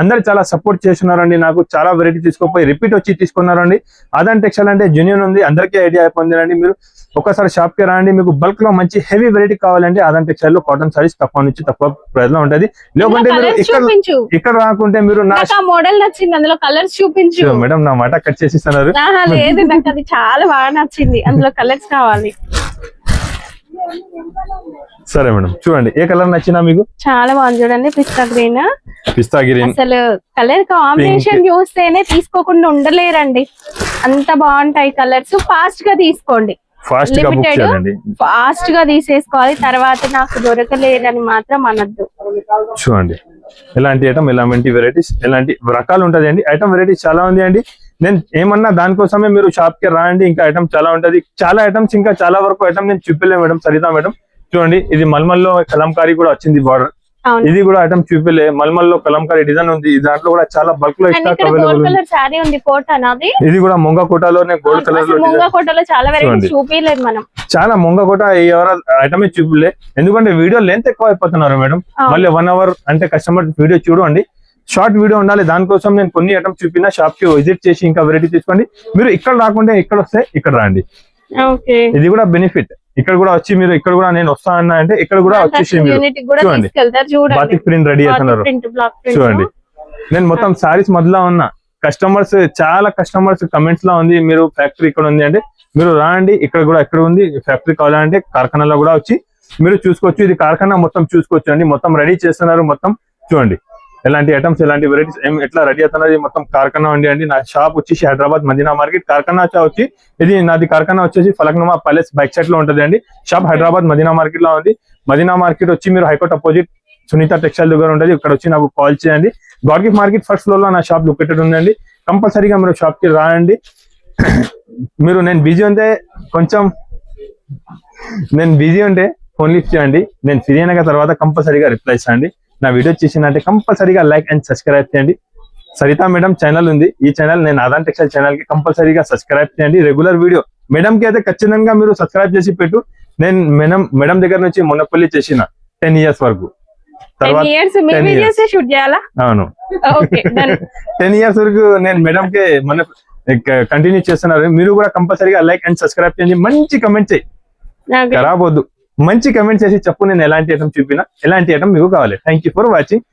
అందరు చాలా సపోర్ట్ చేస్తున్నారండి. నాకు చాలా వెరైటీ తీసుకోపోయి రిపీట్ వచ్చి తీసుకున్నారండి. ఆదాన్ టెక్స్టైల్ అంటే జెన్యూన్ ఉంది, అందరికీ ఐడియా అయిపోయిందండి. మీరు ఒకసారి షాప్ కి రండి. మీకు బల్క్ లో మంచి హెవీ వెరైటీ కావాలంటే ఆదాన్ టెక్స్టైల్ లో కాటన్ సారీస్ తక్కువ నుంచి తక్కువ ప్రైస్ లో ఉంటది. లేకుంటే మీరు ఇక్కడ రాకుంటే మీరు నా మోడల్ నచ్చింది, అందులో కలర్స్ చూపించు. మేడం నా మాట కట్ చేసి ఇస్తున్నారు. లేదు, నాకు అది చాలా బాగా నచ్చింది, అందులో కలర్స్ కావాలి. సరే మేడం, చూడండి ఏ కలర్ నచ్చినా మీకు. చాలా బాగుంది చూడండి, పిస్తా గ్రీన్. పిస్తా గ్రీన్ అసలు కలర్ కాంబినేషన్ చూస్తేనే తీసుకోకుండా ఉండలేరండి, అంత బాగుంటాయి కలర్స్. ఫాస్ట్ గా తీసుకోండి, ఫాస్ట్ గా బుక్ చేయండి. ఫాస్ట్ గా తీసేసుకోవాలి. తర్వాత నాకు దొరకలేదని మాత్రం అనద్దు. చూడండి ఎలాంటి ఐటమ్, ఎలాంటి వెరైటీస్, ఎలాంటి రకాలు ఉంటది అండి. ఐటమ్ వెరైటీస్ చాలా ఉంది అండి. నేను ఏమన్నా దానికోసమే మీరు షాప్ కి రాండి. ఇంకా ఐటమ్ చాలా ఉంటది. చాలా ఐటమ్స్, ఇంకా చాలా వరకు ఐటమ్ నేను చూపిలే మేడం. సరితా మేడం చూడండి, ఇది మల్మల్లో కలంకారీ కూడా వచ్చింది బార్డర్. ఇది కూడా ఐటమ్ చూపిలే. మల్మల్లో కలంకారీ డిజైన్ ఉంది. దాంట్లో కూడా చాలా బల్క్ లో స్టాక్ అవైలబుల్ ఉంది. ఇది కూడా మొంగ కోటలోనే గోల్డ్ కలర్ లో చాలా మొంగ కోట ఎవరు ఐటమే చూపిలే. ఎందుకంటే వీడియో లెంత్ ఎక్కువ అయిపోతున్నారు మేడం. మళ్ళీ 1 అవర్ అంటే కస్టమర్ వీడియో చూడండి, షార్ట్ వీడియో ఉండాలి. దానికోసం నేను కొన్ని ఐటమ్ చూపిన, షాప్ కి విజిట్ చేసి ఇంకా వెరైటీ తీసుకోండి. మీరు ఇక్కడ రాకుంటే ఇక్కడ వస్తే ఇక్కడ రండి. ఇది కూడా బెనిఫిట్. ఇక్కడ కూడా వచ్చి మీరు ఇక్కడ కూడా నేను వస్తా అన్నా అంటే ఇక్కడ కూడా వచ్చేసి మీరు చూడండి బాతిక్ ప్రింట్ రెడీ అవుతున్నారు. చూడండి నేను మొత్తం సారీస్ మొదలా ఉన్నా. కస్టమర్స్ చాలా కస్టమర్స్ కమెంట్స్ లో ఉంది, మీరు ఫ్యాక్టరీ ఇక్కడ ఉంది అంటే మీరు రాండి. ఇక్కడ కూడా ఎక్కడ ఉంది ఫ్యాక్టరీ కావాలంటే కార్ఖానాలో కూడా వచ్చి మీరు చూసుకోవచ్చు. ఇది కార్ఖానా మొత్తం చూసుకోవచ్చు అండి. మొత్తం రెడీ చేస్తున్నారు. మొత్తం చూడండి ఎలాంటి ఐటమ్స్, ఎలాంటి వెరైటీస్ ఎట్లా రెడీ అవుతున్నది. మొత్తం కార్ఖానా ఉంది అండి. నా షాప్ వచ్చేసి హైదరాబాద్ మదీనా మార్కెట్. కార్ఖానా వచ్చి ఇది నాది కార్ఖానా వచ్చేసి ఫలక్నుమా ప్యాలెస్ బైక్ సైడ్ లో ఉంటది అండి. షాప్ హైదరాబాద్ మదీనా మార్కెట్ లో ఉంది. మదీనా మార్కెట్ వచ్చి మీరు హైకోర్ట్ అపోజిట్ సునీత టెక్స్టైల్ దగ్గర ఉంటుంది. ఇక్కడ వచ్చి నాకు కాల్ చేయండి. God gift market first floor లో నా షాప్ లొకేటెడ్ ఉందండి. కంపల్సరీగా మీరు షాప్ కి రాండి. మీరు నేను బిజీ ఉంటే ఫోన్ లిఫ్ట్ చేయండి. నేను ఫ్రీ అయిన తర్వాత కంపల్సరీగా రిప్లై చేయండి. నా వీడియో చేసినట్టే కంపల్సరీగా లైక్ అండ్ సబ్స్క్రైబ్ చేయండి. సరితా మేడం ఛానల్ ఉంది. ఈ ఛానల్ నేను ఆదాన్ టెక్స్టైల్ ఛానల్ కి కంపల్సరీగా సబ్స్క్రైబ్ చేయండి. రెగ్యులర్ వీడియో మేడం కి అయితే ఖచ్చితంగా మీరు సబ్స్క్రైబ్ చేసి పెట్టు. నేను మేడం దగ్గర నుంచి మొన్నపల్లి చేసిన 10 years వరకు. అవును 10 years వరకు నేను మేడం కి మన కంటిన్యూ చేస్తున్నారు. మీరు కూడా కంపల్సరీగా లైక్ అండ్ సబ్స్క్రైబ్ చేయండి. మంచి కమెంట్ చేయి, ఖరాబ్ వద్దు. మంచి కమెంట్ చేసి చెప్పు నేను ఎలాంటి ఐటమ్ చూపినా, ఎలాంటి ఐటమ్ మీకు కావాలి. Thank you for watching.